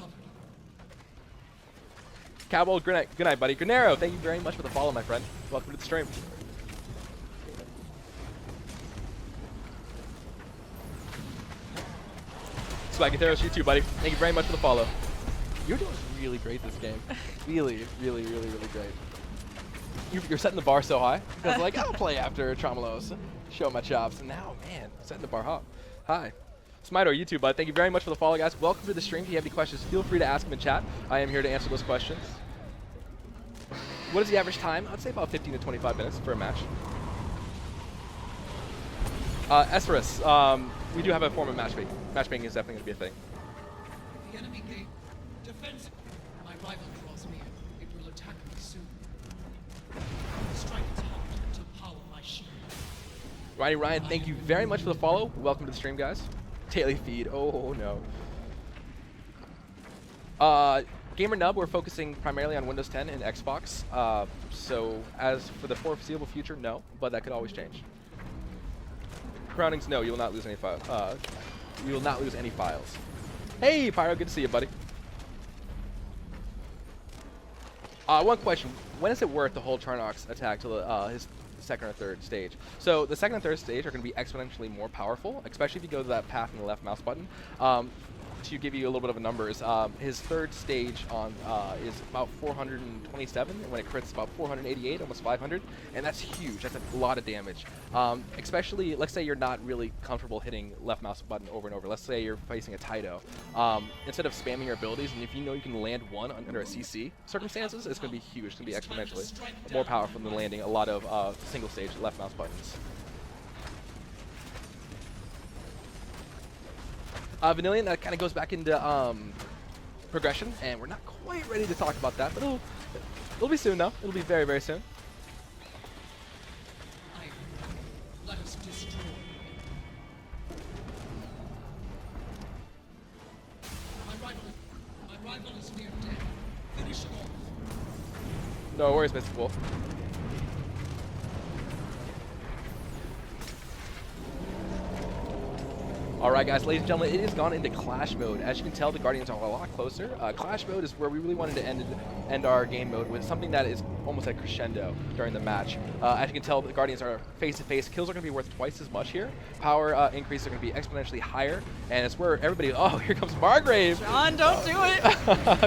Cowboy, good night, buddy. Granero, thank you very much for the follow, my friend. Welcome to the stream. Swagatheros, you too, buddy. Thank you very much for the follow. You're doing really great this game. Really, really, really, really great. You're setting the bar so high. Because like, I'll play after Tromelos, show my chops, and now, man, setting the bar high. Smito, you too, bud. Thank you very much for the follow, guys. Welcome to the stream. If you have any questions, feel free to ask them in chat. I am here to answer those questions. What is the average time? I'd say about 15 to 25 minutes for a match. Esperus, we do have a form of matchmaking. Matchmaking is definitely going to be a thing. The enemy gate defensive. My rival draws near. It will attack me soon. Strike its heart to power my shield. Ryan, thank you very much for the follow. Welcome to the stream, guys. Daily feed. Oh no. Gamer Nub, we're focusing primarily on Windows 10 and Xbox. So as for the foreseeable future, no, but that could always change. Crownings, no, you will not lose any you will not lose any files. Hey, Pyro, good to see you, buddy. One question: when is it worth to hold Charnok's attack to his second or third stage? So the second and third stage are going to be exponentially more powerful, especially if you go to that path in the left mouse button. To give you a little bit of a numbers, his third stage on is about 427, and when it crits, about 488, almost 500, and that's huge. That's a lot of damage. Especially, let's say you're not really comfortable hitting left mouse button over and over. Let's say you're facing a Taito. Instead of spamming your abilities, and if you know you can land one under a CC circumstances, it's going to be huge. It's going to be exponentially more powerful than landing a lot of single stage left mouse buttons. Vanillion, that kind of goes back into progression, and we're not quite ready to talk about that, but it'll be soon, though. It'll be very, very soon. Let us destroy. My rival is near death. Finish him off. No worries, Mr. Wolf. Alright guys, ladies and gentlemen, it has gone into Clash mode. As you can tell, the Guardians are a lot closer. Clash mode is where we really wanted to end our game mode with something that is almost like crescendo during the match. As you can tell, the Guardians are face-to-face. Kills are going to be worth twice as much here. Power increases are going to be exponentially higher. And it's where everybody... Oh, here comes Margrave! John, don't do it!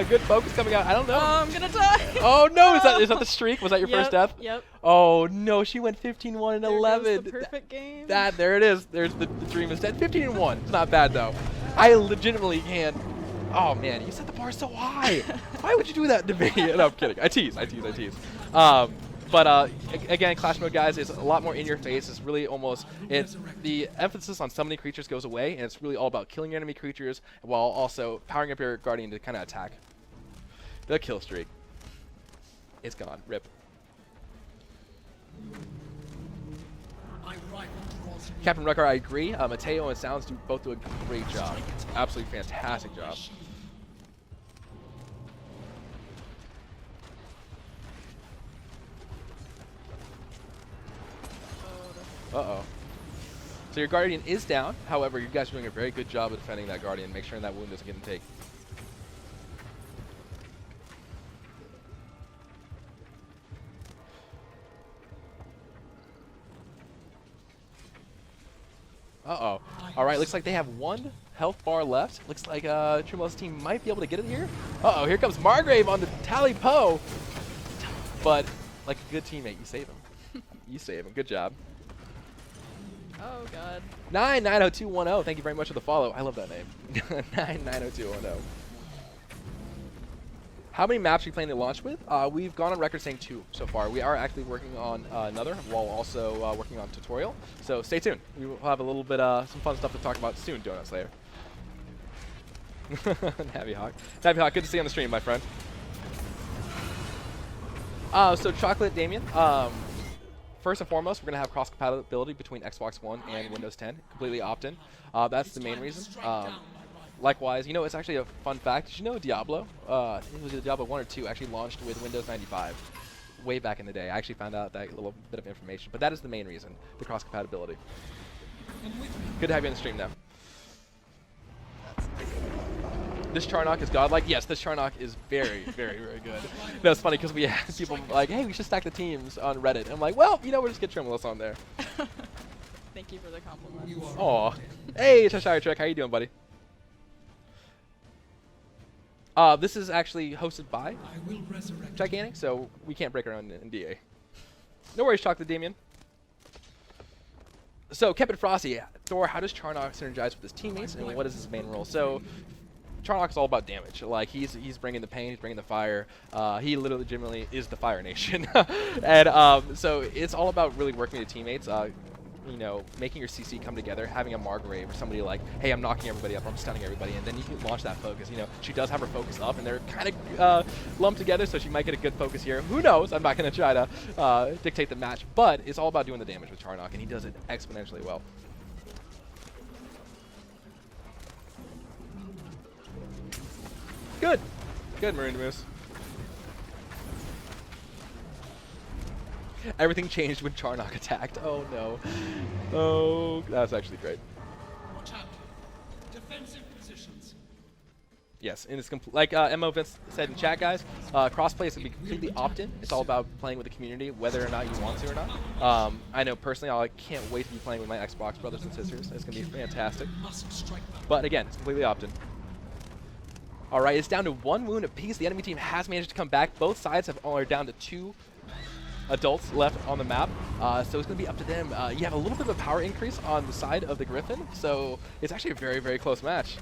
Good focus coming out. I don't know. Oh, I'm going to die! Oh no, is that the streak? Was that your first death? Yep. Oh no, she went 15-1 and 11. There goes the perfect game. There it is. There's the dream is dead. 15-1. It's not bad though. I legitimately can't. Oh man, you set the bar so high. Why would you do that to me? No, I'm kidding. I tease. But again, Clash mode, guys, is a lot more in your face. It's really almost the emphasis on summoning creatures goes away, and it's really all about killing your enemy creatures while also powering up your Guardian to kind of attack. The kill streak. It's gone. Rip. Captain Rucker, I agree. Mateo and Sounds both do a great job. Absolutely fantastic job. Uh-oh. So your Guardian is down. However, you guys are doing a very good job of defending that Guardian. Make sure that wound doesn't get him take. Uh-oh. All right, looks like they have one health bar left. Looks like Trimo's team might be able to get it here. Uh-oh, here comes Margrave on the Tally Poe. But like a good teammate, you save him. You save him. Good job. Oh god. 990210. Thank you very much for the follow. I love that name. 990210. How many maps are you planning to launch with? We've gone on record saying 2 so far. We are actually working on another while also working on tutorial. So stay tuned. We will have a little bit some fun stuff to talk about soon, Donut Slayer. Navy Hawk. Navy Hawk, good to see you on the stream, my friend. So Chocolate Damien. First and foremost, we're going to have cross-compatibility between Xbox One and Windows 10, completely opt-in. That's the main reason. Likewise, you know, it's actually a fun fact. Did you know Diablo, I think it was Diablo 1 or 2, actually launched with Windows 95 way back in the day. I actually found out that little bit of information. But that is the main reason, the cross-compatibility. Good to have you on the stream now. This Charnok is godlike. Yes, this Charnok is very, very, very good. No, it's funny because we had people like, hey, we should stack the teams on Reddit. And I'm like, well, you know, we'll just get Tremulous on there. Thank you for the compliment. Aw. Hey, Cheshire Trek, how you doing, buddy? This is actually hosted by Gigantic, so we can't break our own NDA. No worries, Chocolate Damien. So, Kepid Frosty, Thor, how does Charnok synergize with his teammates, and what is his main role? So, Charnok's all about damage. Like, he's bringing the pain, he's bringing the fire. He literally, legitimately is the Fire Nation. And so, it's all about really working with teammates. You know, making your CC come together, having a Margrave or somebody like, hey, I'm knocking everybody up, I'm stunning everybody, and then you can launch that focus. You know, she does have her focus up, and they're kind of lumped together, so she might get a good focus here. Who knows? I'm not going to try to dictate the match, but it's all about doing the damage with Charnok, and he does it exponentially well. Good. Good, Maroon Moose. Everything changed when Charnok attacked. Oh no. Oh, that was actually great. Attack. Defensive positions. Yes, and it's like Mo Vince said in chat, guys. Crossplay is gonna be completely opt-in. It's all about playing with the community, whether or not you want to or not. I know personally, I can't wait to be playing with my Xbox brothers and sisters. It's gonna be fantastic. Must strike back. But again, it's completely opt-in. All right, it's down to 1 wound apiece. The enemy team has managed to come back. Both sides are down to 2 adults left on the map, so it's going to be up to them. You have a little bit of a power increase on the side of the Griffin, so it's actually a very, very close match.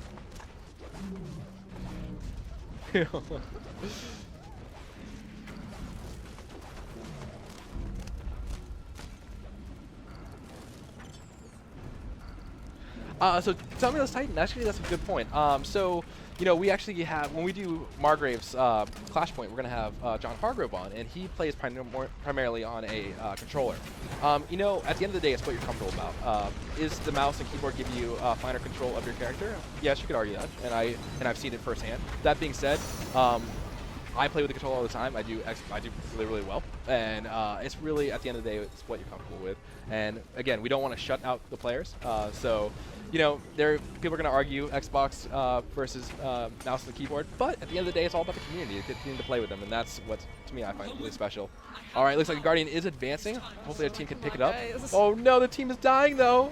So tell me this Titan, actually that's a good point. So, you know, we actually have, when we do Margrave's Clash Point, we're going to have John Hargrove on, and he plays primarily on a controller. You know, at the end of the day, it's what you're comfortable about. Is the mouse and keyboard give you finer control of your character? Yes, you could argue that, and I've seen it firsthand. That being said, I play with the controller all the time. I do really, really well, and it's really, at the end of the day, it's what you're comfortable with. And again, we don't want to shut out the players, so. You know, people are going to argue Xbox versus mouse and the keyboard, but at the end of the day, it's all about the community, getting to play with them, and that's what, to me, I find really special. All right, looks like the Guardian is advancing. Hopefully, their team can pick it up. Oh no, the team is dying though.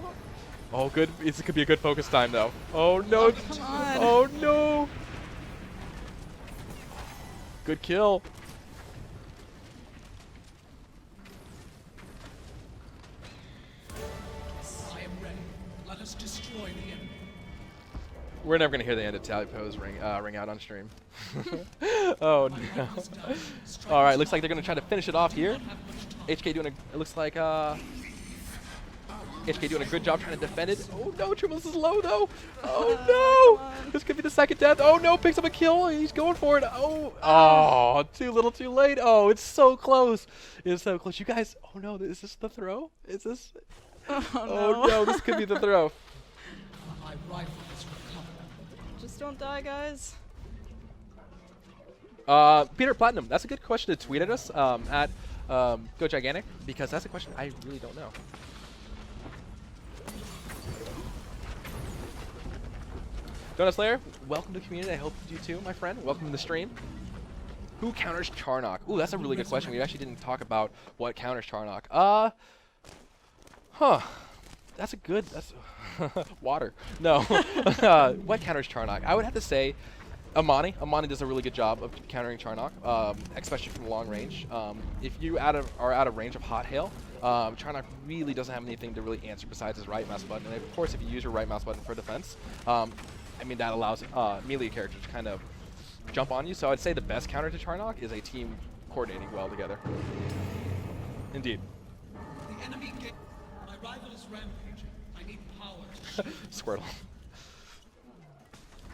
Oh, good. It could be a good focus time though. Oh no. Come on. Oh no. Good kill. I am ready. Let us destroy the enemy. We're never gonna hear the end of Tally Poe's ring out on stream. Oh no. All right, looks like they're gonna try to finish it off here. HK doing it looks like HK doing a good job trying to defend it. Oh no, Tremulous is low though. Oh no, this could be the second death. Oh no, picks up a kill. He's going for it. Oh, too little, too late. Oh, it's so close. It's so close. You guys. Oh no, is this the throw? Is this? Oh no, this could be the throw. My rifle is recovered. Just don't die, guys. Peter Platinum, that's a good question to tweet at us at Go Gigantic, because that's a question I really don't know. Donut Slayer, welcome to the community. I hope you do too, my friend. Welcome to the stream. Who counters Charnok? Ooh, that's a really good question. We actually didn't talk about what counters Charnok. That's a good, that's water. No. What counters Charnok? I would have to say Amani. Amani does a really good job of countering Charnok, especially from long range. If you are out of range of Hot Hail, Charnok really doesn't have anything to really answer besides his right mouse button. And of course, if you use your right mouse button for defense, I mean, that allows melee characters to kind of jump on you. So I'd say the best counter to Charnok is a team coordinating well together. Indeed. The enemy gate. My rival is rampaging. I need power to shield. Squirtle.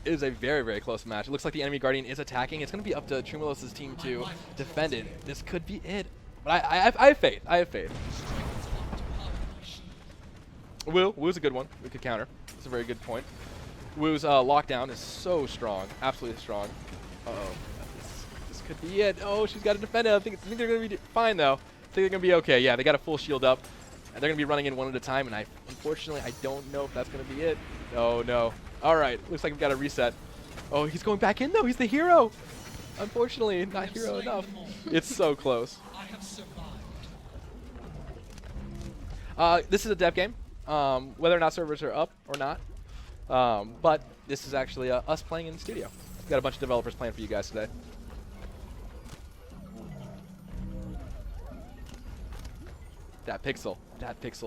It is a very, very close match. It looks like the enemy Guardian is attacking. It's going to be up to Trumulos' team to defend it. This could be it. But I have faith. I have faith. Woo's a good one. We could counter. That's a very good point. Woo's lockdown is so strong. Absolutely strong. Uh-oh. This could be it. Oh, she's got to defend it. I think they're going to be fine, though. I think they're going to be okay. Yeah, they got a full shield up. And they're going to be running in one at a time. And unfortunately, I don't know if that's going to be it. Oh, no. All right. Looks like we've got a reset. Oh, he's going back in, though. He's the hero. Unfortunately, not hero enough. It's so close. I have survived. This is a dev game. Whether or not servers are up or not. But this is actually us playing in the studio. We've got a bunch of developers playing for you guys today. That pixel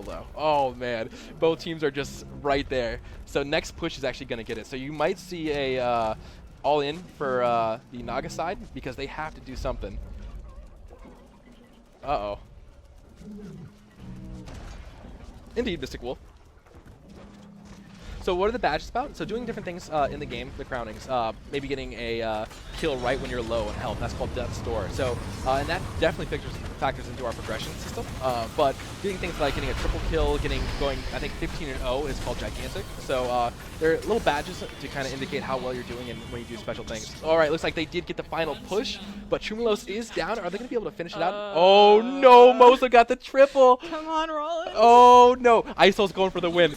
though. Oh man, both teams are just right there. So next push is actually going to get it. So you might see a all in for the Naga side because they have to do something. Uh-oh. Indeed, Mystic Wolf. So what are the badges about? So doing different things in the game, the crownings. Maybe getting a kill right when you're low in health. That's called Death's Door. So, and that definitely factors into our progression system. But doing things like getting a triple kill, going, I think 15-0 is called Gigantic. So they're little badges to kind of indicate how well you're doing and when you do special things. All right, looks like they did get the final push, but Trumulos is down. Are they going to be able to finish it out? Oh no, Mosa got the triple. Come on, Rollins. Oh no, Isol's going for the win.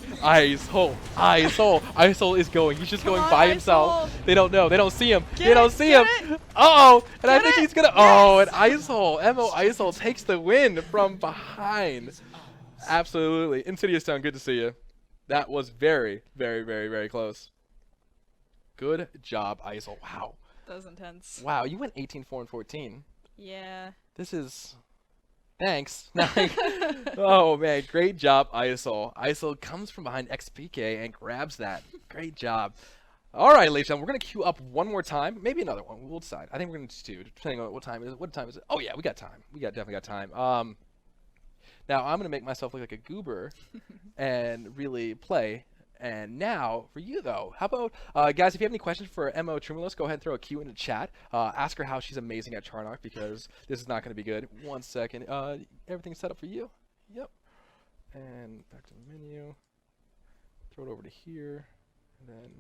Isol is going. He's just going by himself. They don't know. They don't see him. They don't see him. Uh-oh. And I think he's going to... Oh, and Isol, MO Isol takes the win from behind. Absolutely. Insidious Town, good to see you. That was very, very, very, very close. Good job, Isol. Wow. That was intense. Wow, you went 18-4-14. Yeah. This is... Thanks. Oh man, great job, Isol. Isol comes from behind XPK and grabs that. Great job. All right, ladies and gentlemen, we're gonna queue up one more time, maybe another one. We'll decide. I think we're gonna do two, depending on what time it is. What time is it? Oh yeah, we got time. We definitely got time. Now I'm gonna make myself look like a goober and really play. And now, for you though, how about, guys, if you have any questions for MO Trumulos, go ahead and throw a Q in the chat. Ask her how she's amazing at Charnok, because this is not going to be good. 1 second. Everything's set up for you. Yep. And back to the menu. Throw it over to here. And then...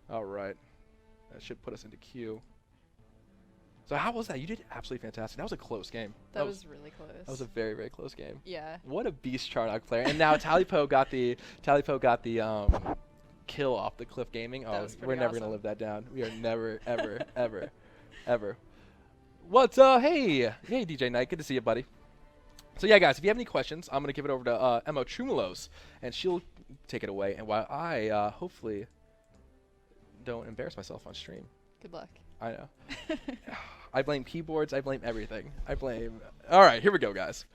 All right. That should put us into queue. So how was that? You did absolutely fantastic. That was a close game. That was really close. That was a very, very close game. Yeah. What a beast Charnok player. And now Talipo got the kill off the Cliff Gaming. Oh, we're never gonna live that down. We are never, ever, ever, ever. What's hey DJ Knight, good to see you, buddy. So yeah, guys, if you have any questions, I'm gonna give it over to Emma Trumulos, and she'll take it away. And while I hopefully don't embarrass myself on stream. Good luck. I know. I blame keyboards. I blame everything. I blame... All right, here we go, guys.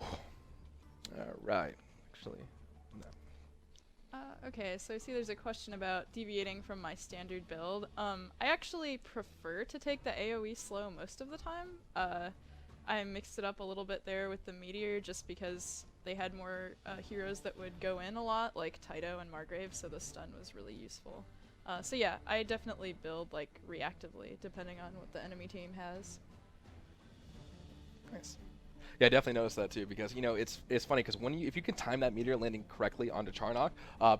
All right. Actually, no. Okay, so I see there's a question about deviating from my standard build. I actually prefer to take the AoE slow most of the time. I mixed it up a little bit there with the Meteor just because they had more heroes that would go in a lot, like Taito and Margrave, so the stun was really useful. So yeah, I definitely build like reactively depending on what the enemy team has. Nice. Yeah, I definitely noticed that too, because you know it's funny because if you can time that meteor landing correctly onto Charnok,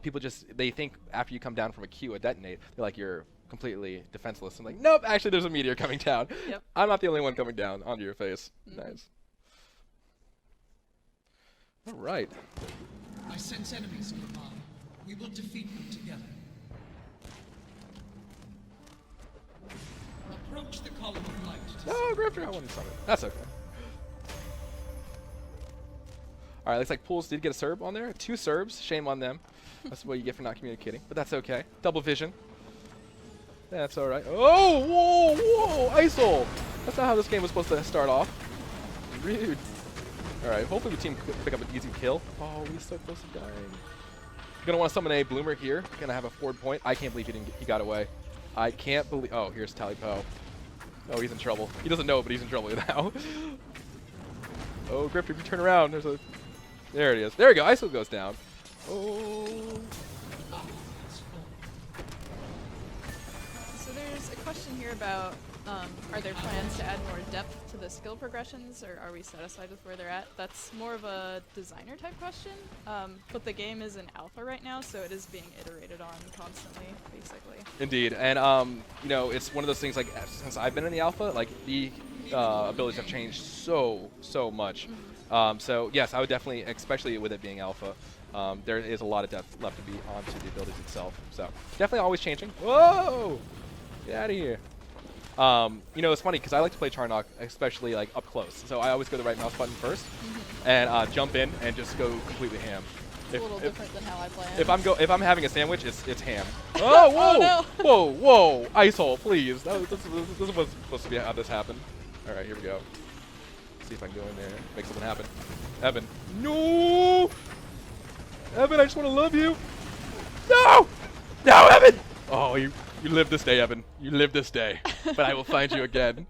people they think after you come down from a Q, a detonate, they're like you're completely defenseless. I'm like, nope, actually there's a meteor coming down. Yep. I'm not the only one coming down onto your face. Nice. All right. I sense enemies nearby. We will defeat them together. Approach the column of light. No, Grifter, I wanted to summon. That's okay. Alright, looks like Pools did get a Serb on there. 2 Serbs. Shame on them. That's what you get for not communicating. But that's okay. Double vision. That's alright. Oh, whoa, whoa, ISOL! That's not how this game was supposed to start off. Rude. Alright, hopefully the team could pick up an easy kill. Oh, we're so close to dying. Gonna want to summon a Bloomer here. Gonna have a forward point. I can't believe he got away. I can't believe. Oh, here's Tally Po. Oh, he's in trouble. He doesn't know, but he's in trouble now. Oh, Grifter, if you turn around, there's a. There it is. There we go. ISO goes down. Oh. So there's a question here about, are there plans to add more depth to the skill progressions, or are we satisfied with where they're at? That's more of a designer type question, but the game is in alpha right now, so it is being iterated on constantly, basically. Indeed, and you know, it's one of those things. Like since I've been in the alpha, like the abilities have changed so much. So yes, I would definitely, especially with it being alpha, there is a lot of depth left to be onto the abilities itself. So definitely always changing. Whoa! Get out of here. You know, it's funny because I like to play Charnok, especially like up close. So I always go the right mouse button first and jump in and just go completely ham. It's a little different than how I play. If I'm having a sandwich, it's ham. Oh, whoa! Oh, no. Whoa! ISOL, please. This is what's supposed to be how this happened. All right, here we go. See if I can go in there, make something happen. Evan, no! Evan, I just want to love you. No! No, Evan! Oh, you live this day, Evan. You live this day. But I will find you again.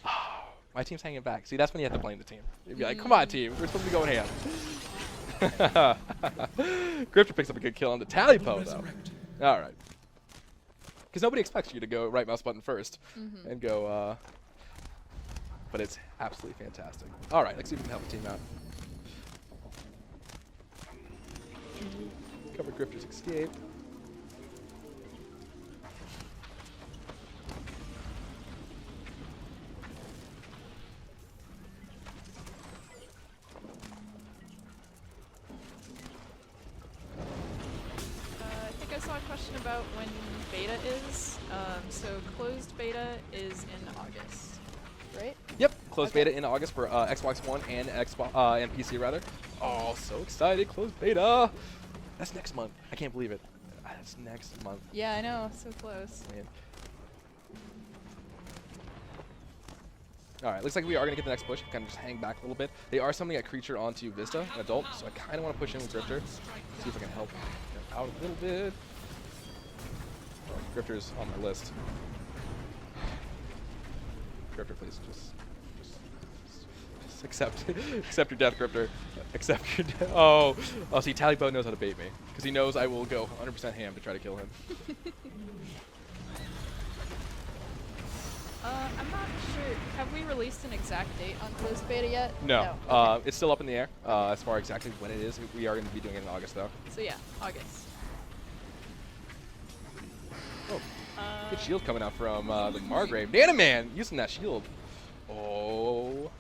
Oh, my team's hanging back. See, that's when you have to blame the team. You'd be like, come on, team. We're supposed to be going ham. Grifter picks up a good kill on the Tally Po, though. All right. Because nobody expects you to go right mouse button first and go, but it's absolutely fantastic. All right, let's see if we can help the team out. Cover Grifter's escape. I saw a question about when beta is. So closed beta is in August, right? Yep, closed beta in August for Xbox One and Xbox and PC rather. Oh, so excited! Closed beta. That's next month. I can't believe it. That's next month. Yeah, I know. So close. Man. All right, looks like we are gonna get the next push. Kind of just hang back a little bit. They are summoning a creature onto Vista, an adult, so I kind of want to push in with Grifter. See if I can help him out a little bit. Oh, Grifter's on my list. Grifter, please, just accept your death, Grifter. Accept your death. Oh, see, Tally Po knows how to bait me because he knows I will go 100% ham to try to kill him. I'm not sure. Have we released an exact date on closed beta yet? No, Okay. it's still up in the air as far exactly when it is. We are going to be doing it in August, though. So yeah, August. Oh, good shield coming out from the Margrave. Nanaman using that shield. Oh.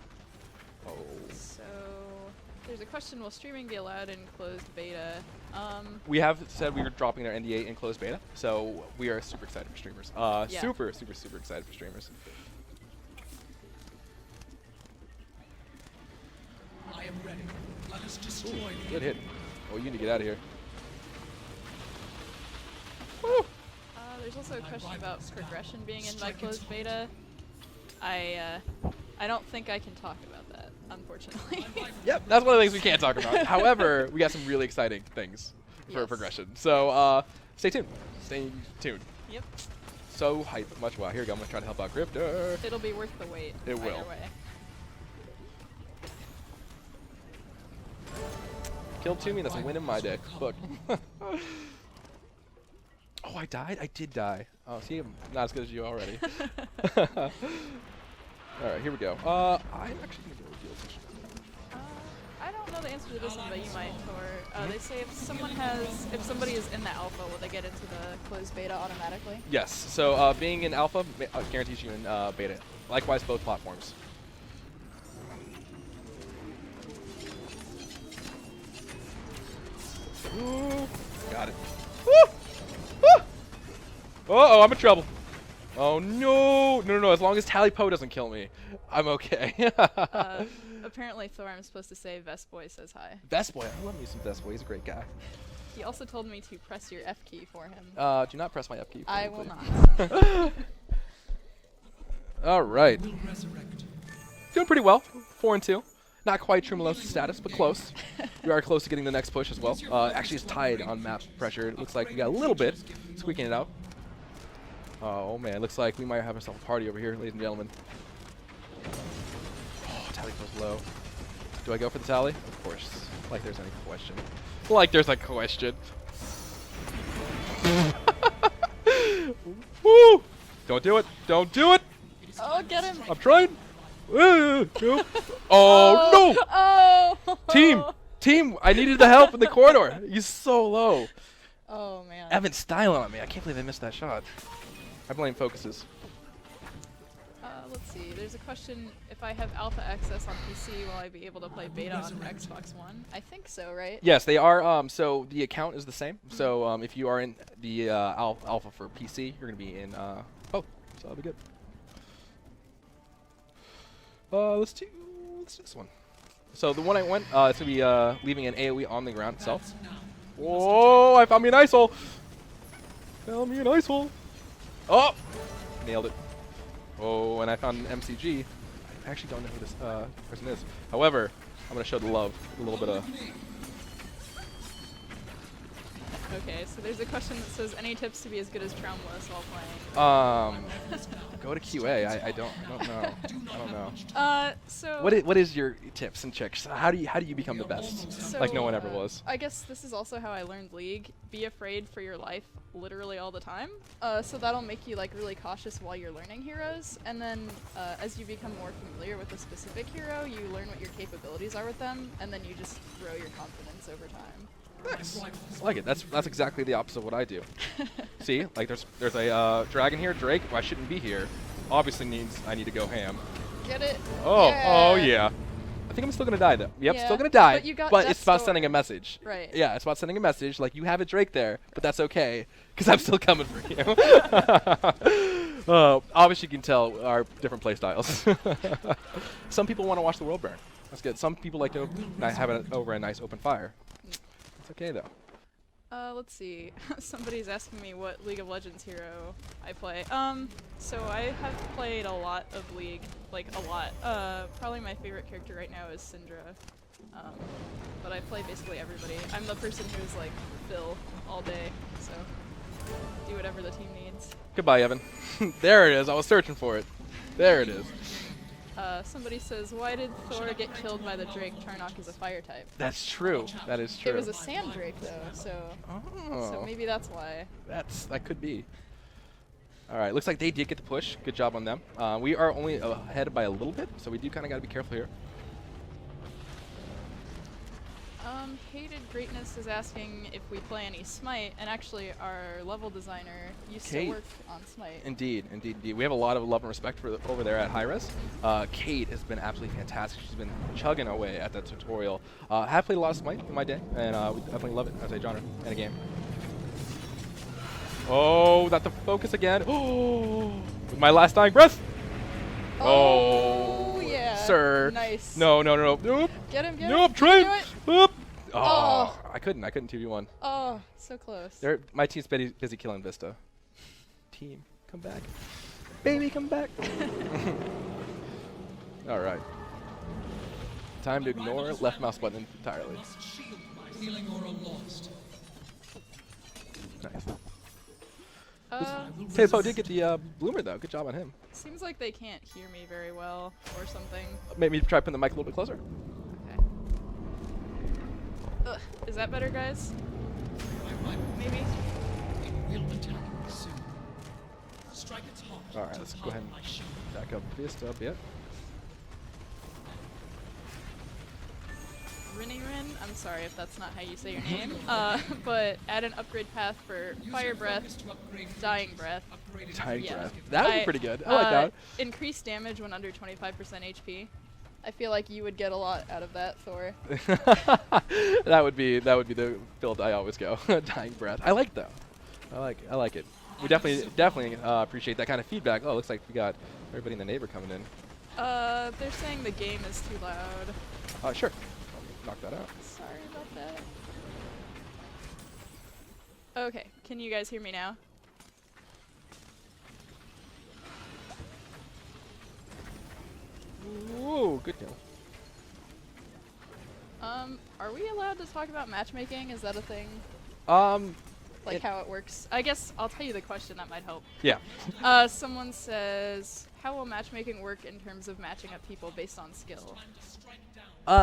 So there's a question: will streaming be allowed in closed beta? We have said we were dropping our NDA in closed beta, so we are super excited for streamers. Yeah. Super excited for streamers. I am ready. Let us destroy the Good hit. Oh, you need to get out of here. Woo! There's also a question about progression being in my closed beta. I don't think I can talk about that, unfortunately. Yep, that's one of the things we can't talk about. However, we got some really exciting things for Yes. progression. So stay tuned. Stay tuned. Yep. So hype. Much wow. Here we go. I'm going to try to help out Grifter. It'll be worth the wait. It will. Either way. Killed Toomey, that's a win in my day. Look. Oh, I died? I did die. Oh, see, I'm not as good as you already. Alright, here we go. I'm actually going to go with deal session. I don't know the answer to this one, but you might. Or they say if somebody is in the alpha, will they get into the closed beta automatically? Yes, so being in alpha guarantees you in beta. Likewise, both platforms. Ooh, got it. Woo! Woo! Uh-oh, I'm in trouble. Oh, no. No. As long as Tally Po doesn't kill me, I'm okay. Apparently Thor, I'm supposed to say Vestboy says hi. Vestboy. I love me some Vestboy. He's a great guy. He also told me to press your F key for him. Do not press my F key. I will please. not. All right. Will resurrect. Doing pretty well. 4-2. Not quite Trumulos status, but close. We are close to getting the next push as well. Actually, it's tied on map pressure. It looks like we got a little bit. Squeaking it out. Oh, man. Looks like we might have ourselves a party over here, ladies and gentlemen. Oh, Tally goes low. Do I go for the Tally? Of course. Like there's any question. Like there's a question. Woo! Don't do it. Don't do it. Oh, get him. I'm trying. No. Oh, no. Oh. Team, I needed the help in the corridor. He's so low. Oh, man. Evan's styling on me. I can't believe I missed that shot. I blame focuses. Let's see. There's a question. If I have alpha access on PC, will I be able to play beta on Xbox One? I think so, right? Yes, they are. So the account is the same. So if you are in the alpha for PC, you're going to be in both. So that'll be good. Let's do this one. So the one I went, it's going to be leaving an AoE on the ground itself. Whoa, I found me an ice hole. Found me an ice hole. Oh, nailed it. Oh, and I found an MCG. I actually don't know who this person is. However, I'm going to show the love. A little bit of... Okay, so there's a question that says, any tips to be as good as Traumless while playing? Go to QA. I don't know. I don't know. So What is your tips and tricks? How do you become the best? So, Like no one ever was. I guess this is also how I learned League. Be afraid for your life literally all the time. So that'll make you like really cautious while you're learning heroes. And then as you become more familiar with a specific hero, you learn what your capabilities are with them, and then you just grow your confidence over time. Nice. I like it. That's exactly the opposite of what I do. See, like there's a dragon here, Drake. Well, I shouldn't be here. Obviously I need to go ham. Get it? Oh, yeah. oh yeah. I think I'm still gonna die though. Yep, Yeah, still gonna die. but you got but Death's it's about Door. sending a message. Right. Yeah, it's about sending a message. Like you have a Drake there, but that's okay, because I'm still coming for you. Obviously, you can tell our different play styles. Some people want to watch the world burn. That's good. Some people like to have it over a nice open fire. It's okay though. Let's see. Somebody's asking me what League of Legends hero I play. So I have played a lot of League, like a lot. Probably my favorite character right now is Syndra. But I play basically everybody. I'm the person who's like Phil all day, so do whatever the team needs. Goodbye, Evan. There it is. I was searching for it. There it is. Somebody says, why did Thor get killed by the Drake? Charnok is a fire type. That's true. That is true. It was a sand Drake though, so maybe that's why. That could be. All right, looks like they did get the push. Good job on them. We are only ahead by a little bit, so we do kind of got to be careful here. Hated Greatness is asking if we play any Smite, and actually our level designer used Kate. to work on Smite. Indeed. We have a lot of love and respect for over there at High Res. Kate has been absolutely fantastic. She's been chugging away at that tutorial. Have played a lot of Smite in my day, and we definitely love it as a genre and a game. Oh, not the focus again. Oh, with my last dying breath. Oh, yeah. Sir. Nice. No. Nope. Get him, get him. Nope, train. Do it. Oop. Oh, Oh. I couldn't 2v1. Oh, so close. My team's busy killing Vista. Team, come back. Baby, come back. All right. Time to ignore left mouse button entirely. Must shield my healing aura lost. Nice. Uh, Taypo did get the bloomer though. Good job on him. seems like they can't hear me very well or something. Maybe try putting the mic a little bit closer. Okay. Ugh, is that better, guys? My rival Maybe? it will attack me soon. Strike its heart. All right, to let's go power ahead and my shield. back up Vista a bit. Rin, I'm sorry if that's not how you say your name. But add an upgrade path for Use Fire your Breath, focus to upgrade Dying Breath. upgraded Dying Yeah. breath. That would be pretty good. I like that. Increase damage when under 25% HP. I feel like you would get a lot out of that, Thor. That would be the build I always go. Dying breath. I like though. I like it. We definitely appreciate that kind of feedback. Oh, looks like we got everybody in the neighbor coming in. They're saying the game is too loud. Sure. I'll knock that out. Sorry about that. Okay, can you guys hear me now? Whoa, good kill. Are we allowed to talk about matchmaking? Is that a thing? Like how it works? I guess I'll tell you the question, that might help. Yeah. Someone says, how will matchmaking work in terms of matching up people based on skill?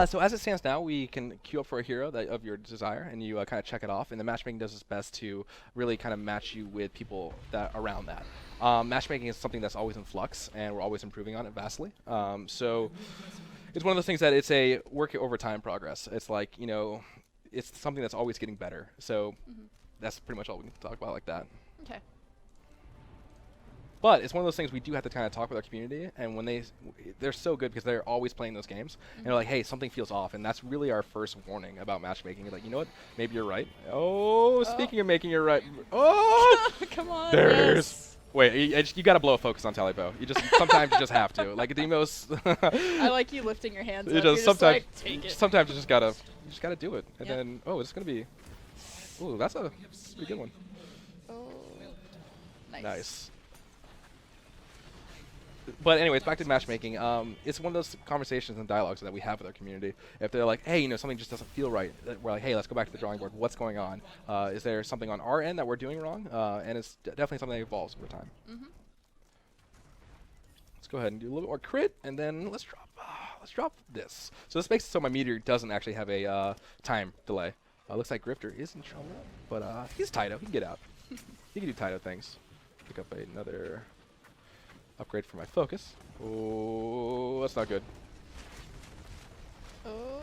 So as it stands now, we can queue up for a hero of your desire, and you kind of check it off. And the matchmaking does its best to really kind of match you with people that around that. Matchmaking is something that's always in flux, and we're always improving on it vastly. So it's one of those things that it's a work over time progress. It's like, you know, it's something that's always getting better. So that's pretty much all we can talk about like that. Okay. But it's one of those things we do have to kind of talk with our community, and when they're so good because they're always playing those games, and they're like, hey, something feels off, and that's really our first warning about matchmaking. You're like, you know what, maybe you're right. Oh, speaking of making it right. Oh! Come on, There's... yes. Wait, you gotta blow a focus on Talipo. You just sometimes you just have to. Like the most. I like you lifting your hands up. Just You're sometimes, just like, take it. sometimes you just gotta do it, and Yeah. then it's gonna be. Ooh, that's a pretty good one. Oh, nice. Nice. But anyways, back to matchmaking. It's one of those conversations and dialogues that we have with our community. If they're like, hey, you know, something just doesn't feel right, we're like, hey, let's go back to the drawing board. What's going on? Is there something on our end that we're doing wrong? And it's definitely something that evolves over time. Let's go ahead and do a little bit more crit, and then let's drop this. So this makes it so my meteor doesn't actually have a time delay. Looks like Grifter is in trouble, but he's Taito. He can get out. He can do Taito things. Pick up another upgrade for my focus. Oh, that's not good. Oh.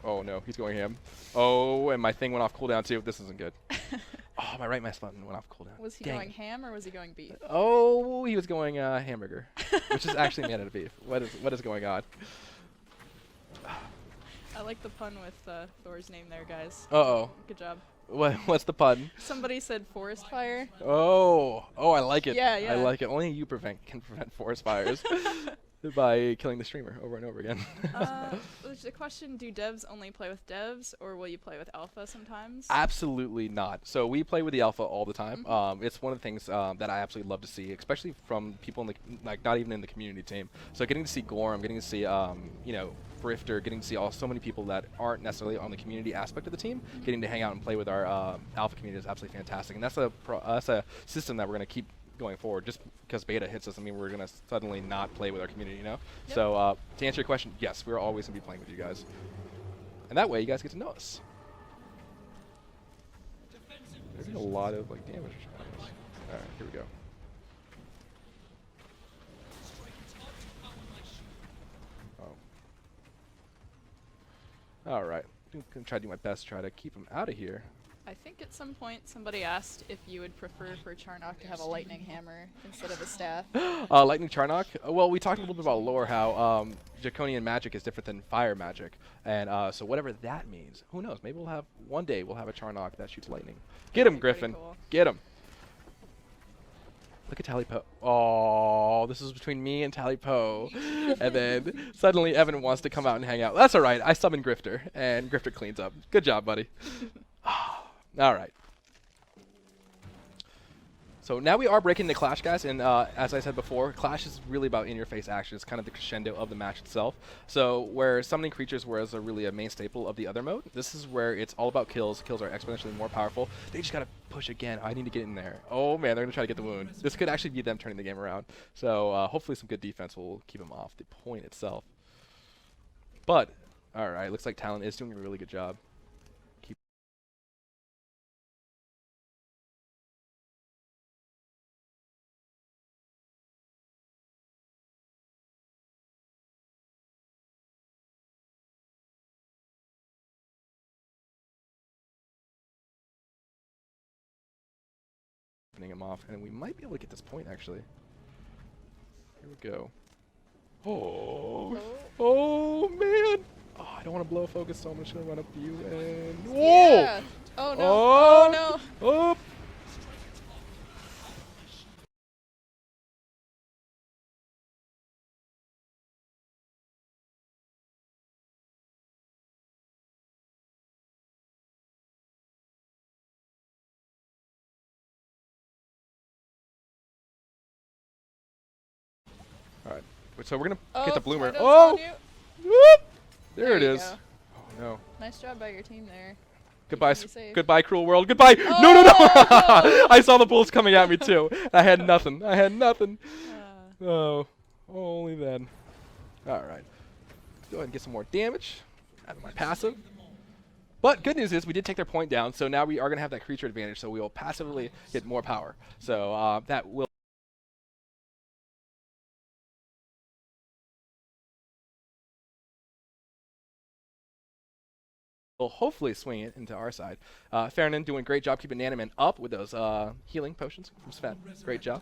Oh no, he's going ham. Oh, and my thing went off cooldown too. This isn't good. Oh, my right mouse button went off cooldown. Was he Dang going it. ham or was he going beef? Oh, he was going hamburger, which is actually made out of beef. What is going on? I like the pun with Thor's name there, guys. Uh-oh. Good job. What's the pun? Somebody said forest fire. Oh, I like it. Yeah, I yeah. like it. Only you can prevent forest fires by killing the streamer over and over again. There's a question, do devs only play with devs, or will you play with alpha sometimes? Absolutely not. So we play with the alpha all the time. It's one of the things that I absolutely love to see, especially from people in the not even in the community team. So getting to see Gorm, getting to see you know, Grifter, getting to see so many people that aren't necessarily on the community aspect of the team, getting to hang out and play with our alpha community is absolutely fantastic, and that's a system that we're going to keep going forward. Just because beta hits us, I mean, we're going to suddenly not play with our community, you know? Yep. So to answer your question, yes, we're always going to be playing with you guys, and that way you guys get to know us. There's been a lot of like damage. All right, here we go. All right, I'm gonna try to do my best to try to keep him out of here. I think at some point somebody asked if you would prefer for Charnok to have a lightning hammer instead of a staff. Lightning Charnok. Well, we talked a little bit about lore, how draconian magic is different than fire magic, and so whatever that means, who knows? Maybe one day we'll have a Charnok that shoots lightning. Get him, That'd be pretty Griffin. cool. Get him. Look at Talipo. Oh, this is between me and Talipo. And then suddenly Evan wants to come out and hang out. That's all right. I summon Grifter, and Grifter cleans up. Good job, buddy. All right. So now we are breaking the Clash, guys, and as I said before, Clash is really about in-your-face action. It's kind of the crescendo of the match itself. So where summoning creatures was really a main staple of the other mode, this is where it's all about kills. Kills are exponentially more powerful. They just gotta push again. I need to get in there. Oh man, they're gonna try to get the wound. This could actually be them turning the game around. So hopefully some good defense will keep them off the point itself. But all right, looks like Talon is doing a really good job. Him off, and we might be able to get this point actually. Here we go. Oh. Oh. Oh, man. Oh, I don't want to blow focus, so I'm just going to run up to you and... Whoa! Yeah. Oh no. Oh, Oh no. Oh! Alright. So we're going to get the bloomer. Tidal's Oh! on you. Whoop! There it you is. go. Oh, no. Nice job by your team there. Goodbye, Keeping me safe. goodbye, cruel world. Goodbye. No, no, no! I saw the bullets coming at me too. I had nothing. I had nothing. Oh, only then. All right. Go ahead and get some more damage out of my passive. But good news is we did take their point down, so now we are going to have that creature advantage. So we will passively get more power. So that will. Will hopefully swing it into our side. Farron doing a great job keeping Nanaman up with those healing potions from Sven. Great job.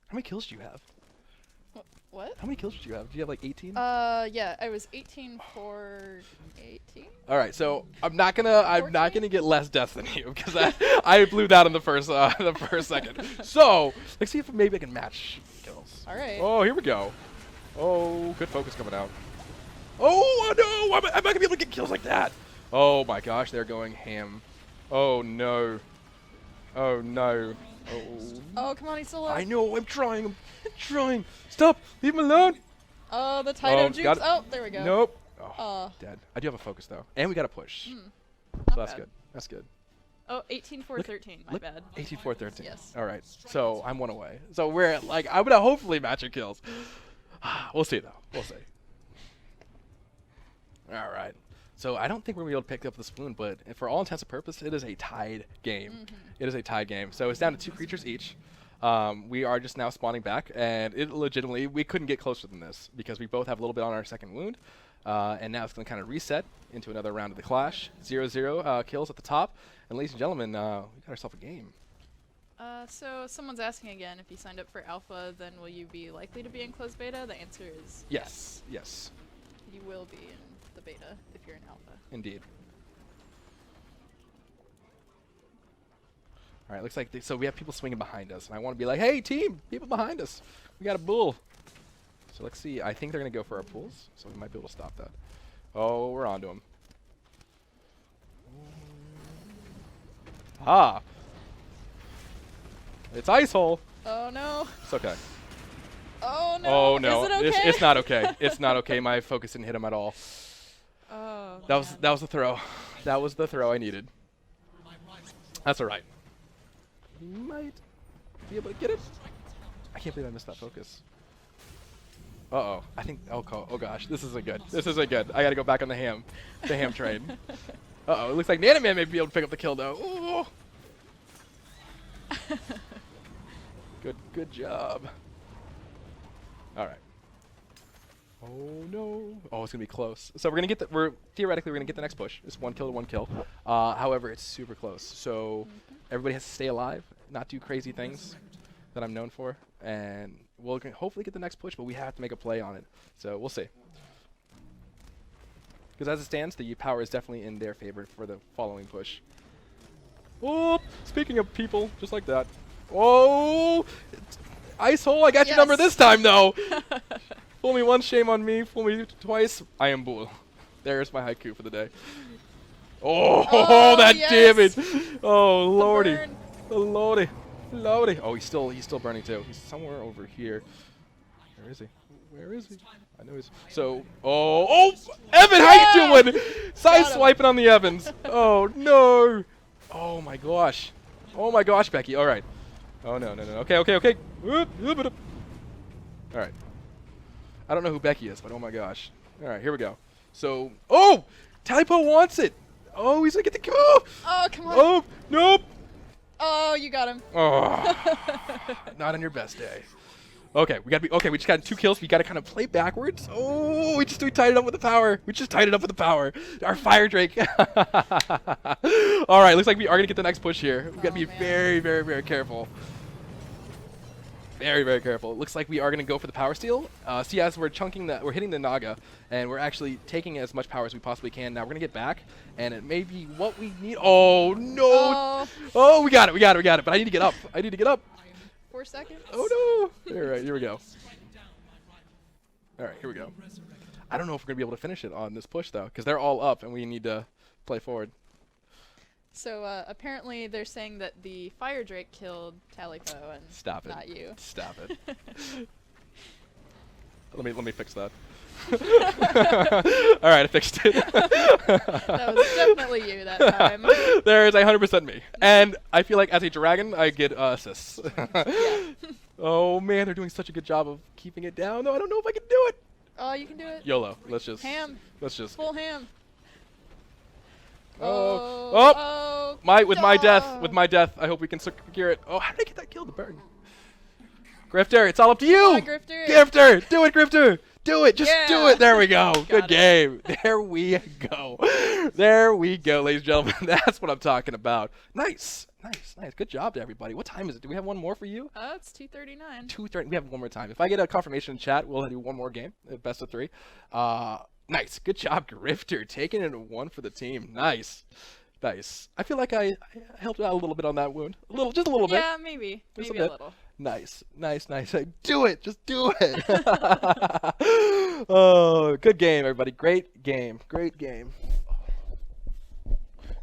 How many kills do you have? What? How many kills did you have? Do you have like 18? Yeah, I was 18 for 18. All right, so I'm not gonna get less deaths than you because I blew that in the first second. So let's see if maybe I can match kills. All right. Oh, here we go. Oh, good focus coming out. Oh no! I'm not gonna be able to get kills like that. Oh my gosh, they're going ham. Oh no. Oh no. Oh. Oh, come on, he's still alive. I know. I'm trying. I'm trying. Stop. Leave him alone. Oh, the Tidal Oh, jukes. got it. Oh, there we go. Nope. Oh, Oh. dead. I do have a focus though, and we got a push. So Not that's bad. good. That's good. Oh, 18 for 13. My bad. 18-4-13. Yes. All right. So I'm one away. So we're like, I'm gonna hopefully match your kills. We'll see though. We'll see. All right. So I don't think we're gonna be able to pick up the spoon, but for all intents and purposes, it is a tied game. It is a tied game. So it's down to 2 creatures each. We are just now spawning back, and it legitimately, we couldn't get closer than this because we both have a little bit on our second wound. And now it's going to kind of reset into another round of the clash. 0-0 kills at the top. And ladies and gentlemen, we got ourselves a game. So someone's asking again, if you signed up for alpha, then will you be likely to be in closed beta? The answer is Yes. Yes. you will be in the beta if you're in alpha. Indeed. All right, looks like so we have people swinging behind us, and I want to be like, "Hey, team, people behind us, we got a bull." So let's see. I think they're gonna go for our pools, so we might be able to stop that. Oh, we're onto them. Ah, it's ice hole. Oh no. It's okay. Oh no. Oh no, Is it okay? it's not okay. It's not okay. My focus didn't hit him at all. Oh. That was the throw. That was the throw I needed. That's all right. Might be able to get it. I can't believe I missed that focus. Uh-oh. I think, oh gosh, this isn't good. This isn't good. I gotta go back on the ham train. Uh-oh, it looks like Nanaman may be able to pick up the kill though. Ooh. Good job. All right. Oh no. Oh, it's gonna be close. So we're gonna get theoretically we're gonna get the next push. It's 1 kill to 1 kill. However, it's super close. So everybody has to stay alive, not do crazy things that I'm known for, and we'll hopefully get the next push. But we have to make a play on it. So we'll see. Because as it stands, the power is definitely in their favor for the following push. Oh, speaking of people, just like that. Oh, ice hole! I got your number this time though. Fool me once, shame on me. Fool me twice, I am bull. There's my haiku for the day. Oh, that yes. damage! Oh lordy, burn. oh lordy, lordy. Oh, he's still burning too. He's somewhere over here. Where is he? Where is he? I know he's. So, oh, Evan, how you doing? Side swiping on the Evans. Oh no! Oh my gosh! Oh my gosh, Becky. All right. Oh no. Okay. All right. I don't know who Becky is, but oh my gosh. All right, here we go. So, oh, Typo wants it. Oh, he's gonna get the kill. Oh, come on. Oh, nope. Oh, you got him. Oh, not on your best day. Okay, we just got 2 kills. We gotta kind of play backwards. Oh, we tied it up with the power. Our fire drake. All right, looks like we are gonna get the next push here. We gotta be very, very, very careful. Very, very careful. It looks like we are going to go for the power steal. See, as we're we're hitting the Naga, and we're actually taking as much power as we possibly can. Now we're going to get back, and it may be what we need. Oh, no. Oh, we got it. But I need to get up. 4 seconds. Oh, no. All right, here we go. All right, here we go. I don't know if we're going to be able to finish it on this push, though, because they're all up, and we need to play forward. So apparently they're saying that the Fire Drake killed Talipo and Stop it. not you. Stop it. let me fix that. All right, I fixed it. That was definitely you that time. There is 100% me. And I feel like as a dragon, I get assists. Oh, man, they're doing such a good job of keeping it down, though. I don't know if I can do it. Oh, you can do it. YOLO. Let's just... Full ham. Oh! With my death, I hope we can secure it. Oh, how did I get that kill? The bird. Grifter, it's all up to you. Come on, Grifter. Grifter, do it, Grifter. Do it. Just do Yeah. it. There we go. Good it. game. There we go. There we go, ladies and gentlemen. That's what I'm talking about. Nice. Good job to everybody. What time is it? Do we have one more for you? It's 2:39. 2:30. We have one more time. If I get a confirmation in chat, we'll do one more game. Best of 3. Nice. Good job, Grifter. Taking it 1 for the team. Nice. I feel like I helped out a little bit on that wound. Just a little bit. Yeah, maybe a little. Nice. Do it. Just do it. Oh, good game, everybody. Great game.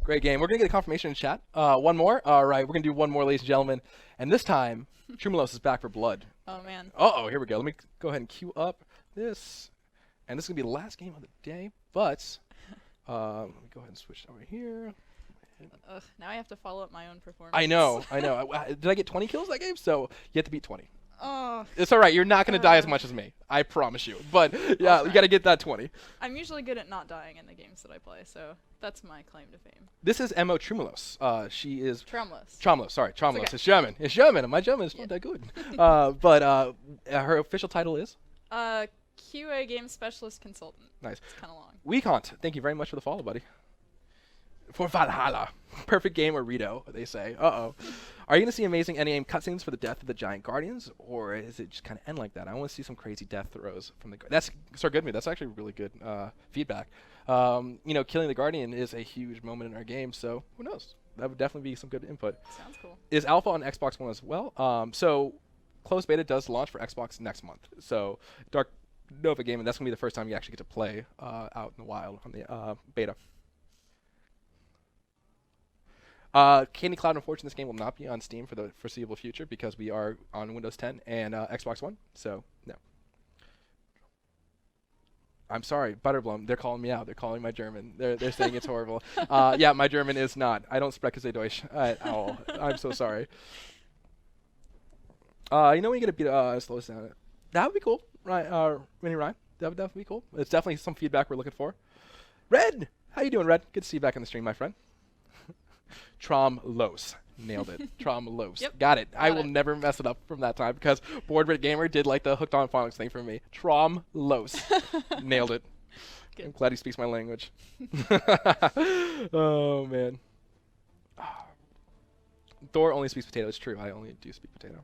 We're going to get a confirmation in chat. One more. All right, we're going to do one more, ladies and gentlemen. And this time, Trumelos is back for blood. Oh, man. Uh-oh, here we go. Let me go ahead and queue up this. And this is going to be the last game of the day. But let me go ahead and switch over here. Ugh, now I have to follow up my own performance. I know. Did I get 20 kills that game? So you have to beat 20. Oh. It's all right. You're not going to die as much as me. I promise you. But yeah, you got to get that 20. I'm usually good at not dying in the games that I play, so that's my claim to fame. This is Mo Trumelos. She is... Tromlos. Sorry, Tromlos. Okay. It's German. My German is not that good. But her official title is? QA Game Specialist Consultant. Nice. It's kind of long. Weekont, thank you very much for the follow, buddy. For Valhalla. Perfect game or Rito, they say. Uh-oh. Are you going to see amazing endgame cutscenes for the death of the giant guardians, or is it just kind of end like that? I want to see some crazy death throws from the... That's so good to me. That's actually really good feedback. Killing the guardian is a huge moment in our game, so who knows? That would definitely be some good input. Sounds cool. Is alpha on Xbox One as well? So closed beta does launch for Xbox next month. So Dark Nova Gaming, that's going to be the first time you actually get to play out in the wild on the beta. Candy Cloud, unfortunately, this game will not be on Steam for the foreseeable future because we are on Windows 10 and Xbox One, so no. I'm sorry, Butterblum, they're calling me out. They're calling my German. They're saying it's horrible. Yeah, my German is not. I don't spreche sehr Deutsch at all. I'm so sorry. When you get a bit slow down, that would be cool, right? Mini Ryan, that would definitely be cool. It's definitely some feedback we're looking for. Red, how you doing, Red? Good to see you back on the stream, my friend. Tromlos. Nailed it. Tromlos. Yep. Got it. I will never mess it up from that time because Board Rate Gamer did like the hooked on phonics thing for me. Tromlos. Nailed it. Good. I'm glad he speaks my language. Oh, man. Thor only speaks potato. It's true. I only do speak potato.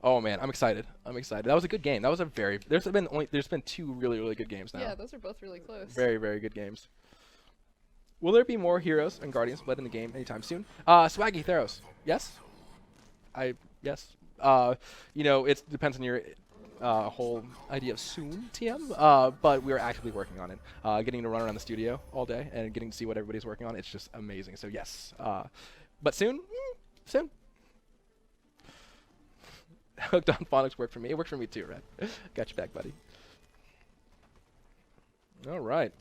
Oh, man. I'm excited. That was a good game. That was a very... There's been 2 really, really good games now. Yeah, those are both really close. Very, very good games. Will there be more heroes and guardians led in the game anytime soon? Swaggy Theros. Yes. Yes. It depends on your whole idea of soon, TM. But we're actively working on it. Getting to run around the studio all day and getting to see what everybody's working on, it's just amazing. So yes. But soon? Soon. Hooked on phonics worked for me. It worked for me too, Red. Got your back, buddy. All right.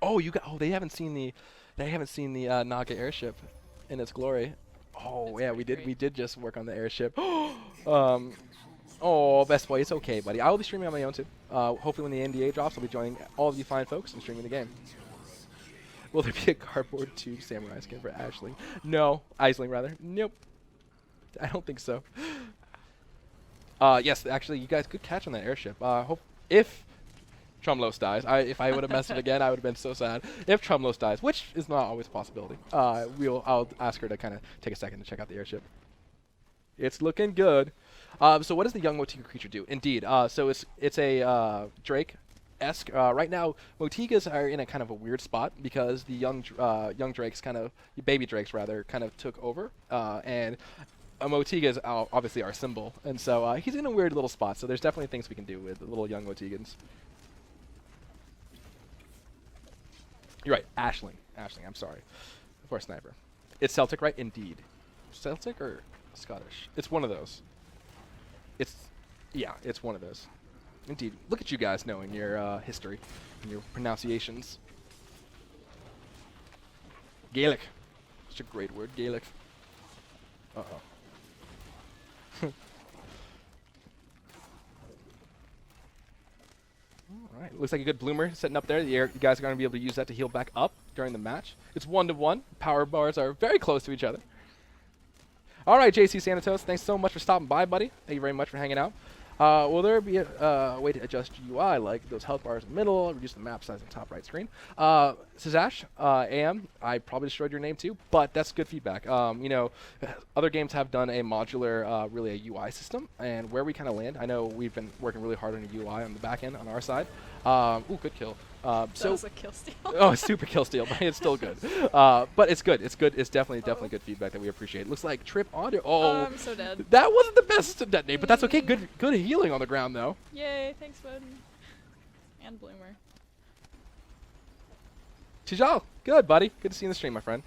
Oh, they haven't seen the Naga airship in its glory. Oh, That's yeah, pretty great. we did just work on the airship. Oh, best boy, it's okay, buddy. I will be streaming on my own too. Hopefully when the NDA drops, I'll be joining all of you fine folks and streaming the game. Will there be a cardboard tube samurai skin for Aisling? No, Aisling rather. Nope. I don't think so. Yes, actually, you guys, good catch on that airship. If Tromlos dies. If I would have messed it again, I would have been so sad. If Tromlos dies, which is not always a possibility, I'll ask her to kind of take a second to check out the airship. It's looking good. So what does the young Motiga creature do? Indeed. So it's a Drake-esque. Right now, Motigas are in a kind of a weird spot because the young Drakes baby Drakes rather, kind of took over. And Motiga is obviously our symbol. And so he's in a weird little spot. So there's definitely things we can do with the little young Motigans. You're right. Ashling, I'm sorry. For a sniper. It's Celtic, right? Indeed. Celtic or Scottish? It's one of those. Yeah, it's one of those. Indeed. Look at you guys knowing your history and your pronunciations. Gaelic. Such a great word, Gaelic. Uh-oh. Alright, looks like a good bloomer setting up there. You guys are going to be able to use that to heal back up during the match. It's 1-to-1. Power bars are very close to each other. Alright, JC Sanitos, thanks so much for stopping by, buddy. Thank you very much for hanging out. Will there be a way to adjust UI, like those health bars in the middle, reduce the map size on the top right screen? Sazash, AM, I probably destroyed your name too, but that's good feedback. You know, other games have done a modular, really a UI system, and where we kind of land, I know we've been working really hard on a UI on the back end on our side. Ooh, good kill. That was a kill steal. Oh, super kill steal, but it's still good. But it's good. It's good. It's definitely good feedback that we appreciate. It looks like Trip on it. Oh, I'm so dead. That wasn't the best to detonate, but that's okay. Good healing on the ground though. Yay, thanks, Bud. And Bloomer. Tijal, good buddy. Good to see you in the stream, my friend.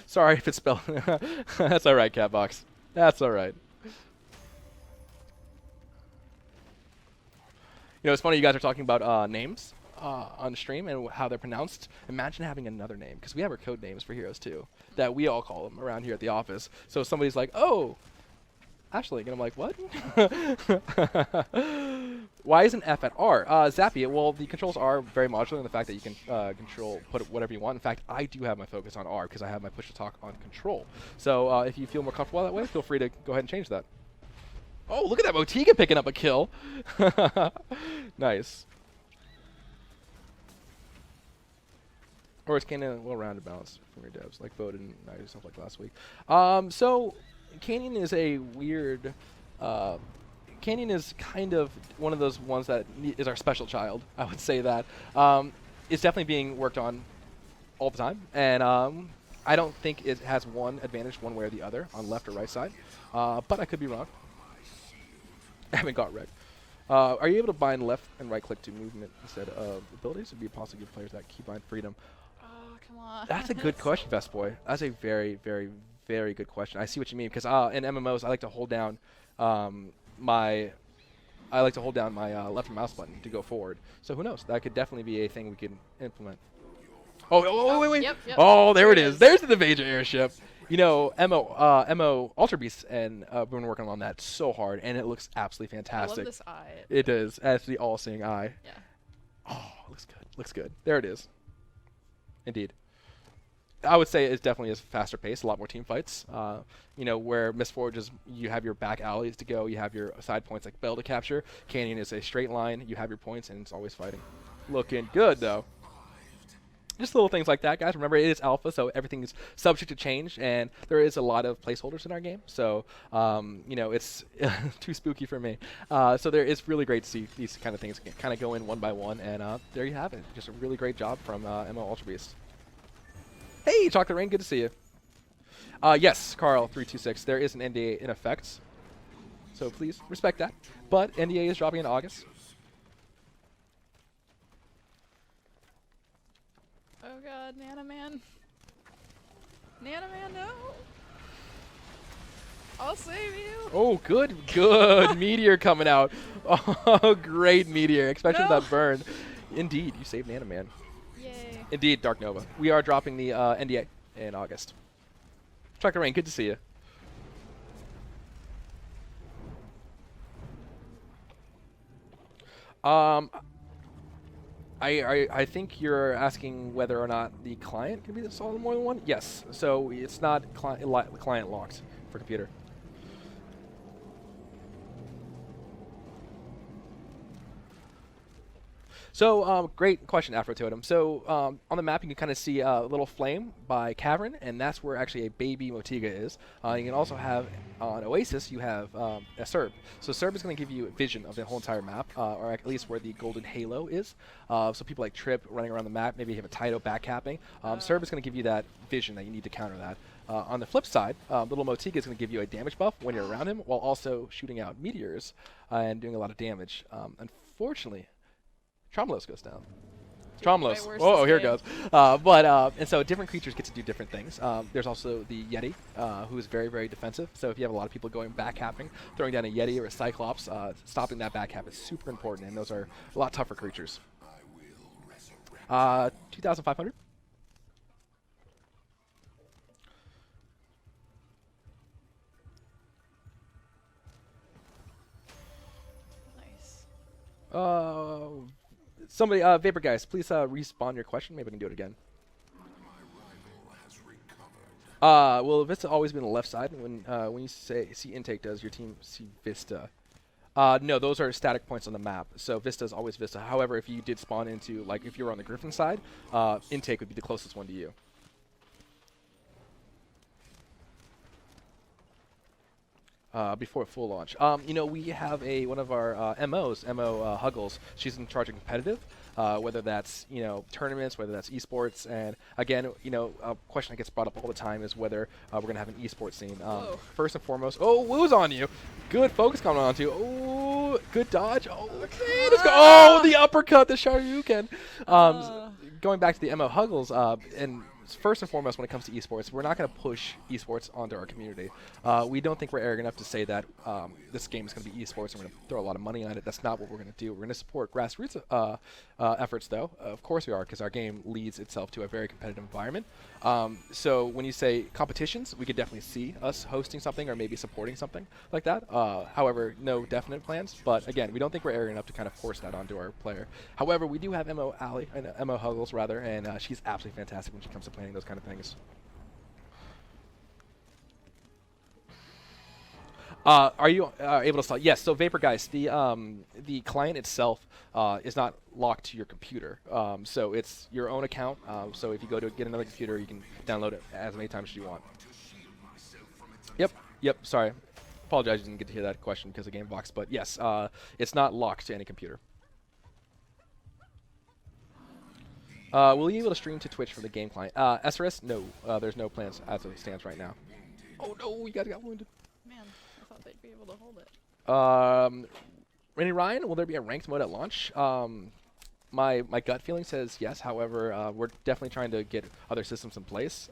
Sorry if it's spelled. That's all right, Catbox. That's all right. You know, it's funny you guys are talking about names on stream and how they're pronounced. Imagine having another name, because we have our code names for heroes too, that we all call them around here at the office. So somebody's like, "Oh, Ashling," and I'm like, "What?" Why isn't F at R? Zappy, well, the controls are very modular in the fact that you can put whatever you want. In fact, I do have my focus on R because I have my push to talk on control. So if you feel more comfortable that way, feel free to go ahead and change that. Oh, look at that Motiga picking up a kill. Nice. Or it's kind of a well-rounded balance from your devs, like voted and stuff like last week. So Canyon is a weird... Canyon is kind of one of those ones that is our special child, I would say that. It's definitely being worked on all the time, and I don't think it has one advantage one way or the other on left or right side, but I could be wrong. I haven't got wrecked. Are you able to bind left and right click to movement instead of abilities? It would be possible to give players that keybind freedom. Oh, come on. That's a good question, Best Boy. That's a very, very, very good question. I see what you mean, because in MMOs, I like to hold down my left mouse button to go forward. So who knows? That could definitely be a thing we could implement. Oh, wait. Yep. Oh, there it is. There's the Vaja airship. You know, MO Ultra Beast, and we've been working on that so hard, and it looks absolutely fantastic. I love this eye. It does. That's the all-seeing eye. Yeah. Oh, looks good. Looks good. There it is. Indeed. I would say it definitely is faster paced, a lot more team fights. You know, where Mistforge is, you have your back alleys to go, you have your side points like Bell to capture. Canyon is a straight line, you have your points, and it's always fighting. Looking good, though. Just little things like that, guys. Remember, it is alpha, so everything is subject to change, and there is a lot of placeholders in our game. So, you know, it's too spooky for me. So there is really great to see these kind of things kind of go in one by one, and there you have it. Just a really great job from MO Ultra Beast. Hey, Chocolate Rain, good to see you. Yes, Carl326, there is an NDA in effect, so please respect that. But NDA is dropping in August. Oh god, Nanoman. Nanoman, no! I'll save you! Oh, good Meteor coming out. Oh, great Meteor, especially with that burn. Indeed, you saved Nanoman. Yay. Indeed, Dark Nova. We are dropping the NDA in August. Chocolate Rain, good to see you. I think you're asking whether or not the client can be installed on more than one? Yes. So it's not client locked for computer. So, great question, Afro Totem. So, on the map, you can kind of see a little flame by Cavern, and that's where actually a baby Motiga is. You can also have, on Oasis, you have a Serb. So, Serb is going to give you vision of the whole entire map, or at least where the golden halo is. So, people like Trip running around the map, maybe you have a Taito backcapping. Serb is going to give you that vision that you need to counter that. On the flip side, little Motiga is going to give you a damage buff when you're around him, while also shooting out meteors and doing a lot of damage. Unfortunately, Tromlos goes down. Tromlos. My worst Oh, here it game. goes. And so different creatures get to do different things. There's also the Yeti, who is very, very defensive. So if you have a lot of people going backcapping, throwing down a Yeti or a Cyclops, stopping that backcap is super important, and those are a lot tougher creatures. 2,500. Nice. Somebody, Vapor guys, please respawn your question. Maybe I can do it again. Will Vista always be on the left side when you see intake? Does your team see Vista? No, those are static points on the map. So Vista is always Vista. However, if you did spawn into, like, if you were on the Griffin side, intake would be the closest one to you. Before full launch. You know, we have one of our MOs, Huggles. She's in charge of competitive, whether that's, you know, tournaments, whether that's esports. And again, you know, a question that gets brought up all the time is whether we're going to have an esports scene. First and foremost, oh, Woo's on you. Good focus coming on to you. Oh, good dodge. Oh, okay, let's go. Oh, the uppercut, the Shoryuken. Going back to the MO Huggles, and first and foremost, when it comes to esports, we're not going to push esports onto our community. We don't think we're arrogant enough to say that this game is going to be esports and we're going to throw a lot of money on it. That's not what we're going to do. We're going to support grassroots efforts, though. Of course we are, because our game leads itself to a very competitive environment. So when you say competitions, we could definitely see us hosting something or maybe supporting something like that. However, no definite plans. But again, we don't think we're arrogant enough to kind of force that onto our player. However, we do have MO Alley, MO Huggles rather, and she's absolutely fantastic when she comes to planning those kind of things. Are you able to start? Yes. So Vapor guys, the client itself is not locked to your computer. So it's your own account. So if you go to get another computer, you can download it as many times as you want. Yep. Sorry. Apologize, you didn't get to hear that question because of GameBox. But yes, it's not locked to any computer. Will you be able to stream to Twitch from the game client? SRS? No. There's no plans as it stands right now. Oh no, you guys got wounded. Man, I thought they'd be able to hold it. Randy Ryan, will there be a ranked mode at launch? My gut feeling says yes. However, we're definitely trying to get other systems in place.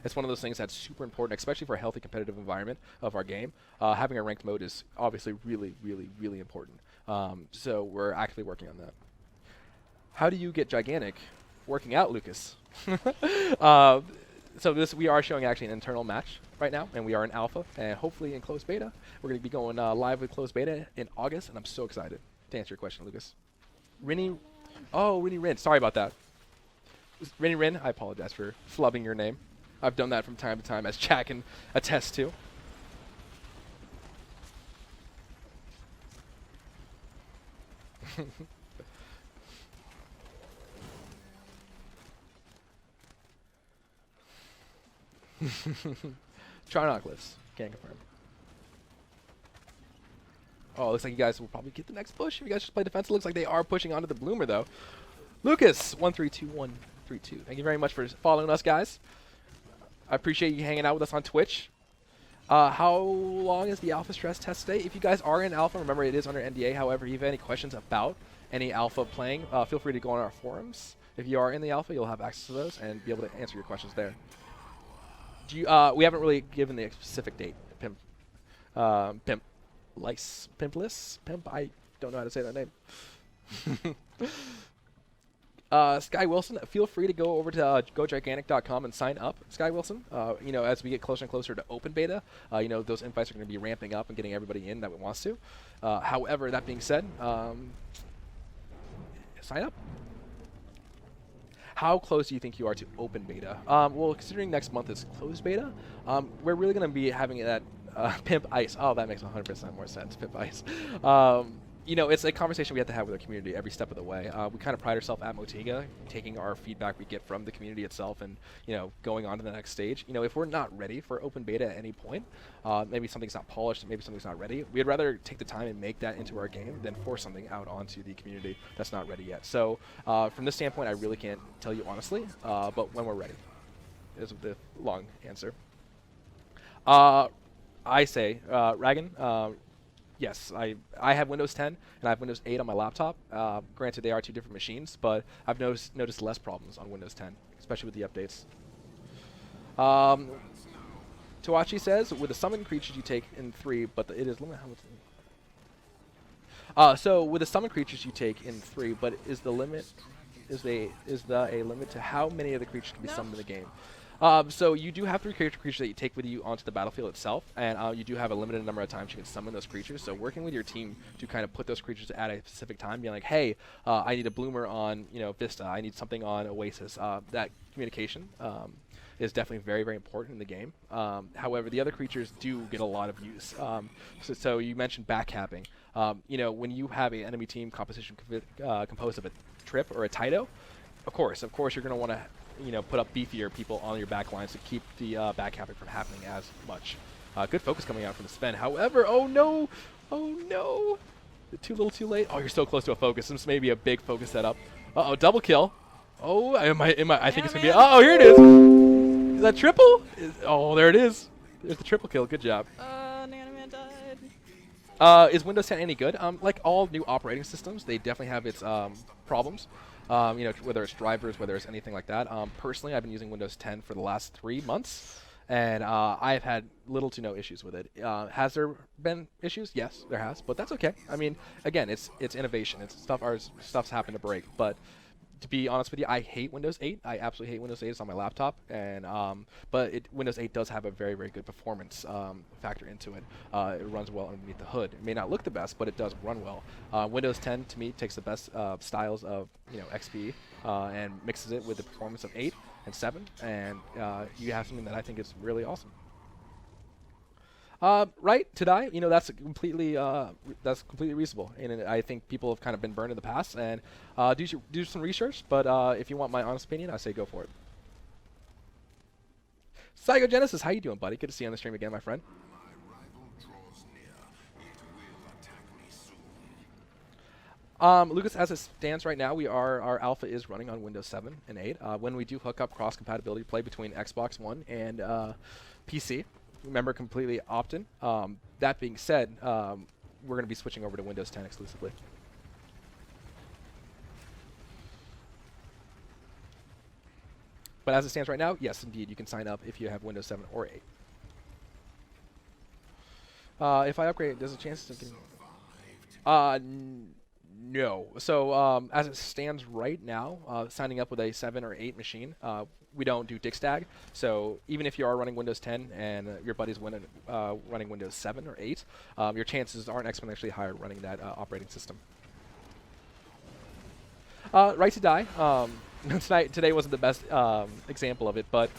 It's one of those things that's super important, especially for a healthy competitive environment of our game. Having a ranked mode is obviously really, really, really important. So we're actively working on that. How do you get gigantic? Working out, Lucas. So we are showing actually an internal match right now, and we are in alpha, and hopefully in closed beta. We're going to be going live with closed beta in August, and I'm so excited to answer your question, Lucas. Rinny Rin. Sorry about that. Rinny Rin, I apologize for flubbing your name. I've done that from time to time, as Chad can attest to. Charnok lives. Can't confirm. Oh, looks like you guys will probably get the next push. If you guys just play defense, it looks like they are pushing onto the Bloomer, though. Lucas, 132132. Thank you very much for following us, guys. I appreciate you hanging out with us on Twitch. How long is the alpha stress test today? If you guys are in alpha, remember it is under NDA. However, if you have any questions about any alpha playing, feel free to go on our forums. If you are in the alpha, you'll have access to those and be able to answer your questions there. We haven't really given the specific date. Pimp, I don't know how to say that name. Sky Wilson, feel free to go over to gogigantic.com and sign up, Sky Wilson. You know, as we get closer and closer to open beta, you know, those invites are going to be ramping up and getting everybody in that wants to. However, that being said, sign up. How close do you think you are to open beta? Well, considering next month is closed beta, we're really going to be having that Pimp Ice. Oh, that makes 100% more sense, Pimp Ice. you know, it's a conversation we have to have with our community every step of the way. We kind of pride ourselves at Motiga, taking our feedback we get from the community itself and, you know, going on to the next stage. You know, if we're not ready for open beta at any point, maybe something's not polished, maybe something's not ready, we'd rather take the time and make that into our game than force something out onto the community that's not ready yet. So from this standpoint, I really can't tell you honestly, but when we're ready is the long answer. I say, Ragan, yes, I have Windows 10 and I have Windows 8 on my laptop. Granted, they are two different machines, but I've noticed less problems on Windows 10, especially with the updates. Tawachi says, with the summon creatures you take in 3, but it is limited how much. So with the summon creatures you take in 3, but is the limit a limit to how many of the creatures can be summoned in the game? So you do have 3 creatures that you take with you onto the battlefield itself, and you do have a limited number of times you can summon those creatures. So working with your team to kind of put those creatures at a specific time, being like, hey, I need a bloomer on, you know, Vista, I need something on Oasis. That communication is definitely very, very important in the game. However, the other creatures do get a lot of use. So you mentioned backcapping. You know, when you have an enemy team composition composed of a Trip or a Taito, of course you're going to want to, you know, put up beefier people on your back lines to keep the backcapping from happening as much. Good focus coming out from the Sven. However, oh no, too little, too late. Oh, you're so close to a focus. This may be a big focus setup. Uh oh, double kill. Oh, I think it's gonna be. Oh, here it is. Is that triple? Oh, there it is. There's the triple kill. Good job. Nanoman died. Is Windows 10 any good? Like all new operating systems, they definitely have its problems. You know, whether it's drivers, whether it's anything like that. Personally, I've been using Windows 10 for the last 3 months, and I've had little to no issues with it. Has there been issues? Yes, there has, but that's okay. I mean, again, it's innovation. It's stuff's happened to break, but to be honest with you, I hate Windows 8. I absolutely hate Windows 8. It's on my laptop, and but Windows 8 does have a very, very good performance factor into it. It runs well underneath the hood. It may not look the best, but it does run well. Windows 10 to me takes the best styles of, you know, XP and mixes it with the performance of 8 and 7, and you have something that I think is really awesome. Right, Tadai, you know, that's completely reasonable, and I think people have kind of been burned in the past, and do some research, but if you want my honest opinion, I say go for it. Psychogenesis, how you doing, buddy? Good to see you on the stream again, my friend. Lucas, as it stands right now, our alpha is running on Windows 7 and 8. When we do hook up cross-compatibility play between Xbox One and PC, remember, completely opt-in. That being said, we're going to be switching over to Windows 10 exclusively. But as it stands right now, yes, indeed, you can sign up if you have Windows 7 or 8. If I upgrade, there's a chance to get... No. So as it stands right now, signing up with a 7 or 8 machine, we don't do dick stag. So even if you are running Windows 10 and your buddy's running Windows 7 or 8, your chances aren't exponentially higher running that operating system. Right to die. Today wasn't the best example of it, but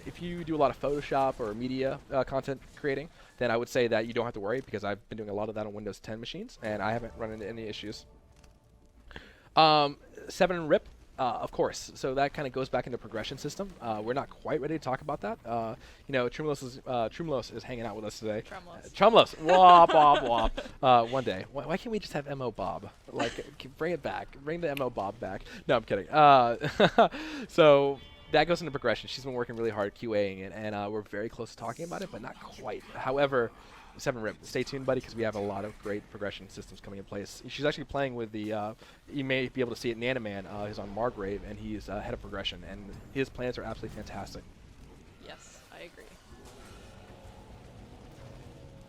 if you do a lot of Photoshop or media content creating, then I would say that you don't have to worry, because I've been doing a lot of that on Windows 10 machines, and I haven't run into any issues. 7 and RIP, of course. So that kind of goes back into progression system. We're not quite ready to talk about that. You know, Trumlos is hanging out with us today. Trumlos. Wop, wop, wop. One day. Why can't we just have MO Bob? Like, bring it back. Bring the MO Bob back. No, I'm kidding. So that goes into progression. She's been working really hard QAing it, and we're very close to talking about it, but not quite. However, 7 RIP, stay tuned, buddy, because we have a lot of great progression systems coming in place. She's actually playing with the, you may be able to see it, Nanoman. He's on Margrave, and he's head of progression, and his plans are absolutely fantastic. Yes, I agree.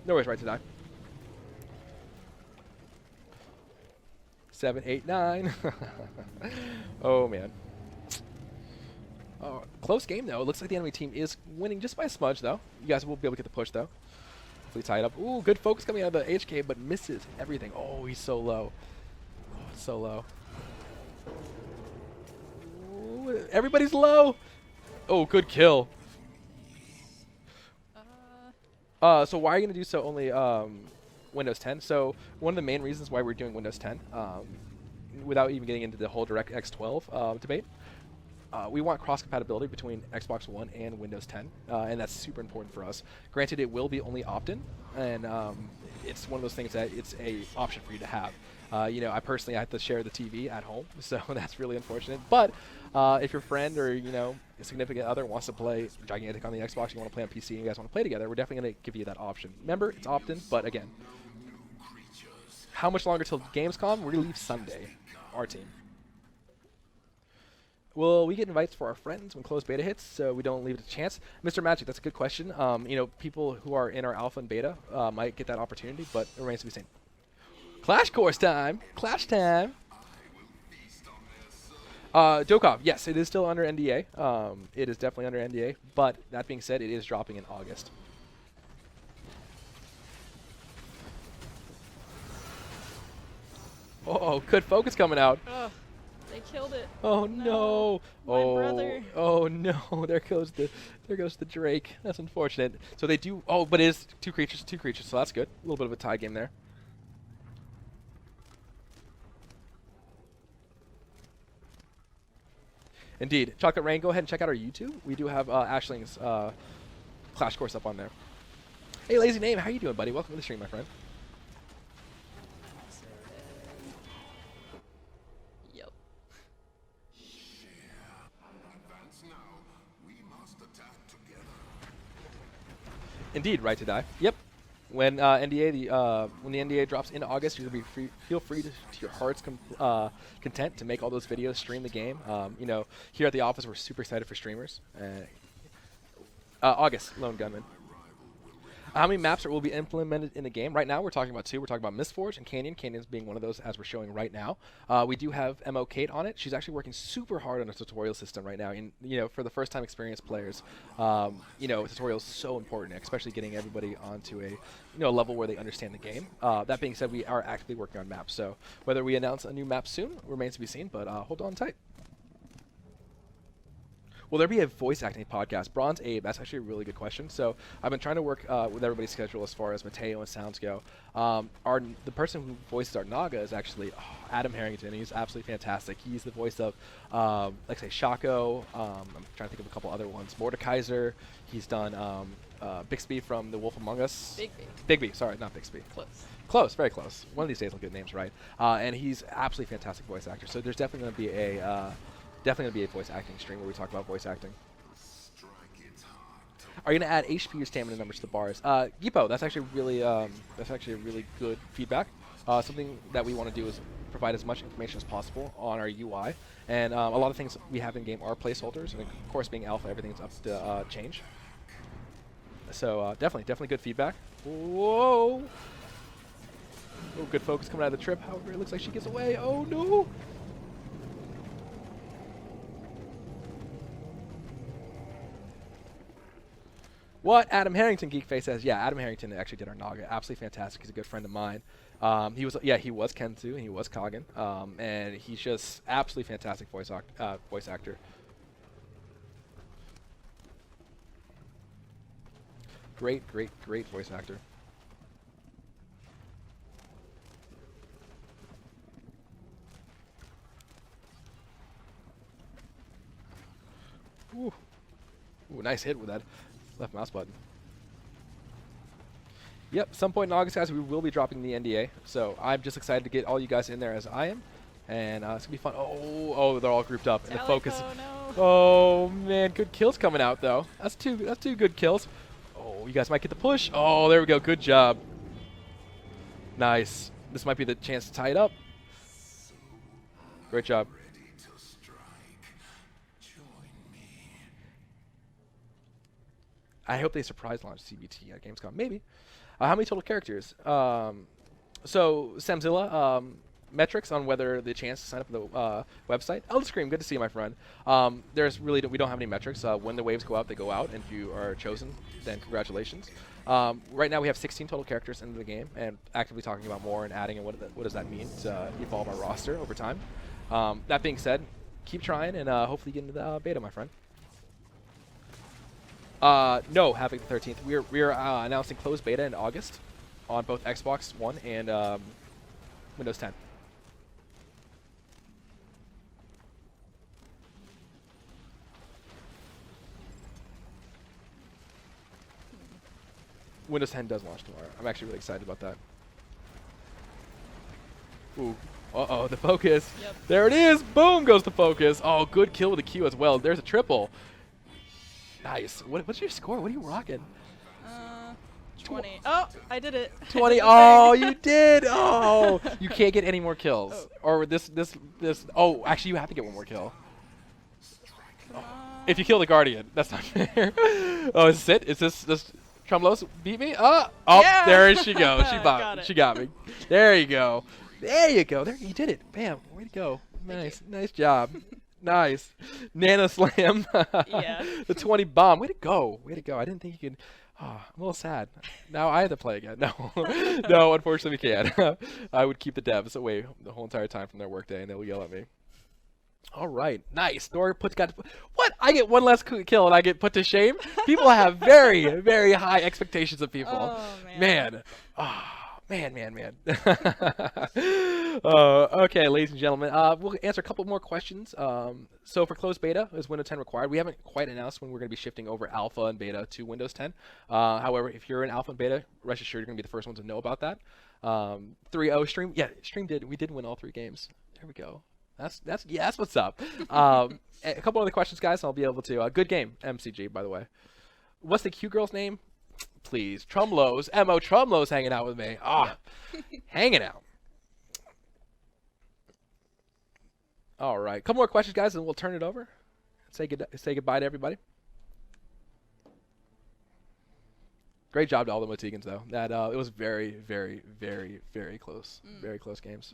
No worries, right to die. 7, 8, 9. Oh, man. Close game, though. It looks like the enemy team is winning just by a smudge, though. You guys will be able to get the push, though. Hopefully tie it up. Ooh, good focus coming out of the HK, but misses everything. Oh, he's so low. Oh, it's so low. Ooh, everybody's low. Oh, good kill. So why are you going to do so only Windows 10. So one of the main reasons why we're doing Windows 10, without even getting into the whole DirectX 12 debate, we want cross-compatibility between Xbox One and Windows 10, and that's super important for us. Granted, it will be only opt-in, and it's one of those things that it's a option for you to have. You know, I personally have to share the TV at home, so that's really unfortunate. But if your friend or, you know, a significant other wants to play Gigantic on the Xbox, you want to play on PC, and you guys want to play together, we're definitely going to give you that option. Remember, it's opt-in, but again, how much longer till Gamescom? We're going to leave Sunday, our team. Will we get invites for our friends when closed beta hits so we don't leave it to chance? Mr. Magic, that's a good question. You know, people who are in our alpha and beta might get that opportunity, but it remains to be seen. Clash Course time! Clash time! Dokov, yes, it is still under NDA. It is definitely under NDA, but that being said, it is dropping in August. Oh, good focus coming out. Ugh, they killed it. Oh no! My brother. Oh no! There goes the Drake. That's unfortunate. So they do. Oh, but it is two creatures. So that's good. A little bit of a tie game there. Indeed. Chocolate Rain, go ahead and check out our YouTube. We do have Ashling's Clash Course up on there. Hey, Lazy Name, how you doing, buddy? Welcome to the stream, my friend. Yep. Indeed, right to die. Yep. When when the NDA drops in August, you're gonna be feel free to your heart's content to make all those videos, stream the game. You know, here at the office, we're super excited for streamers. August, Lone Gunman. How many maps will be implemented in the game? Right now, we're talking about 2. We're talking about Mistforge and Canyon. Canyon's being one of those, as we're showing right now. We do have MO Kate on it. She's actually working super hard on a tutorial system right now. And, you know, for the first-time experienced players, you know, tutorial is so important, especially getting everybody onto a, you know, level where they understand the game. That being said, we are actively working on maps. So whether we announce a new map soon remains to be seen, but hold on tight. Will there be a voice acting podcast? Bronze Abe, that's actually a really good question. So I've been trying to work with everybody's schedule as far as Mateo and sounds go. The person who voices our Naga is actually Adam Harrington. He's absolutely fantastic. He's the voice of, like say, Shaco. I'm trying to think of a couple other ones. Mordekaiser. He's done Bixby from The Wolf Among Us. Bigby, sorry, not Bixby. Close. Close, very close. One of these days I'll get names right. And he's absolutely fantastic voice actor. So there's definitely going to be a voice acting stream where we talk about voice acting. Are you going to add HP or stamina numbers to the bars? Gipo, that's actually a really good feedback. Something that we want to do is provide as much information as possible on our UI. And a lot of things we have in game are placeholders, and of course, being alpha, everything's up to change. So definitely good feedback. Whoa! Oh, good focus coming out of the trip. However, it looks like she gets away. Oh no! What? Adam Harrington, Geekface says, yeah, Adam Harrington actually did our Naga. Absolutely fantastic. He's a good friend of mine. He was Kentu, and he was Kagan. And he's just absolutely fantastic voice actor. Great voice actor. Ooh, nice hit with that left mouse button. Yep, some point in August, guys, we will be dropping the NDA. So I'm just excited to get all you guys in there as I am. And it's going to be fun. Oh, they're all grouped up. And the focus. No. Oh, man. Good kills coming out, though. That's two good kills. Oh, you guys might get the push. Oh, there we go. Good job. Nice. This might be the chance to tie it up. Great job. I hope they surprise launch CBT at Gamescom. Maybe. How many total characters? So, Samzilla, metrics on whether the chance to sign up for the website. Elder Scream, good to see you, my friend. We don't have any metrics. When the waves go out, they go out. And if you are chosen, then congratulations. Right now we have 16 total characters into the game and actively talking about more and adding and what does that mean to evolve our roster over time. That being said, keep trying and hopefully get into the beta, my friend. No, Havoc the 13th. We're announcing closed beta in August. on both Xbox One and Windows 10. Windows 10 does launch tomorrow. I'm actually really excited about that. Ooh. Uh-oh, the focus. Yep. There it is. Boom goes the focus. Oh, good kill with the Q as well. There's a triple. Nice. What's your score? What are you rocking? 20. Oh, I did it. 20. Oh, you did. Oh, you can't get any more kills. Oh. Or this. Oh, actually, you have to get one more kill. If you kill the Guardian, that's not fair. Oh, is this it? Is this Trumlos beat me? Oh, Yeah. there she goes. Got it. She got me. There you go. There you go. There, you did it. Bam. Way to go. Nice job. Nice. Nano slam. Yeah. The 20 bomb. Way to go. Way to go. I didn't think you could. Oh, I'm a little sad. Now I have to play again. No. No, unfortunately we can't. I would keep the devs away the whole entire time from their workday, and they'll yell at me. All right. Nice. Nora got what? I get one less kill and I get put to shame? People have very, very high expectations of people. Oh, man. Man. Man. Okay, ladies and gentlemen, we'll answer a couple more questions. So for closed beta, is Windows 10 required? We haven't quite announced when we're going to be shifting over alpha and beta to Windows 10. However, if you're in alpha and beta, rest assured you're going to be the first one to know about that. 3.0 stream, we did win all 3 games. There we go. That's what's up. A couple other questions, guys, and I'll be able to. Good game, MCG, by the way. What's the Q girl's name? Please, Trumlos, Mo Trumlos hanging out with me. Hanging out. All right, couple more questions, guys, and we'll turn it over. Say goodbye to everybody. Great job to all the Motigans, though. That it was very, very, very, very close. Very close games.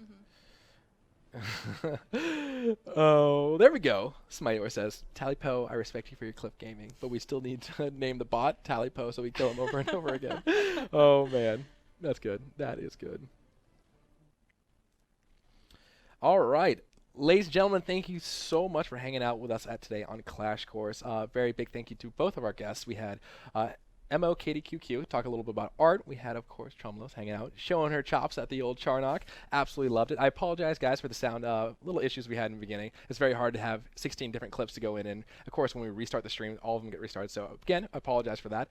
Oh, there we go. Smiter says, Talipo, I respect you for your clip gaming, but we still need to name the bot Talipo so we kill him over and over again. Oh, man. That's good. That is good. All right. Ladies and gentlemen, thank you so much for hanging out with us today on Clash Course. Very big thank you to both of our guests. We had MO KDQQ talk a little bit about art. We had, of course, Trumlos hanging out, showing her chops at the old Charnok. Absolutely loved it. I apologize, guys, for the sound little issues we had in the beginning. It's very hard to have 16 different clips to go in, and of course, when we restart the stream, all of them get restarted. So again, I apologize for that.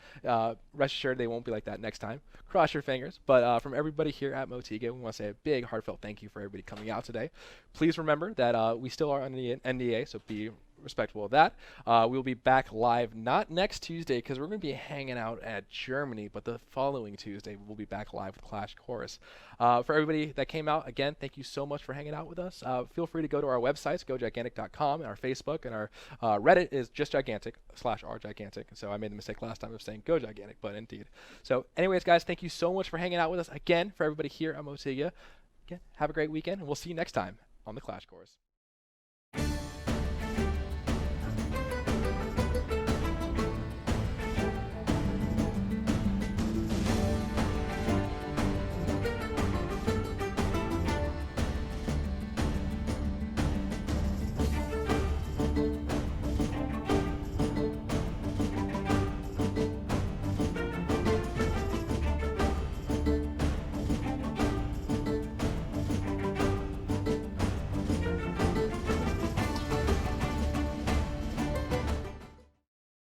Rest assured, they won't be like that next time. Cross your fingers. But from everybody here at Motiga, we want to say a big, heartfelt thank you for everybody coming out today. Please remember that we still are under the NDA, so be respectful of that. We'll be back live not next Tuesday because we're going to be hanging out at Germany, but the following Tuesday we'll be back live with Clash Chorus. For everybody that came out, again, thank you so much for hanging out with us. Feel free to go to our websites, gogigantic.com, and our Facebook, and our Reddit is just gigantic/rgigantic. So I made the mistake last time of saying go gigantic, but indeed. So anyways, guys, thank you so much for hanging out with us. Again, for everybody here at Motiga, again, have a great weekend, and we'll see you next time on the Clash Course.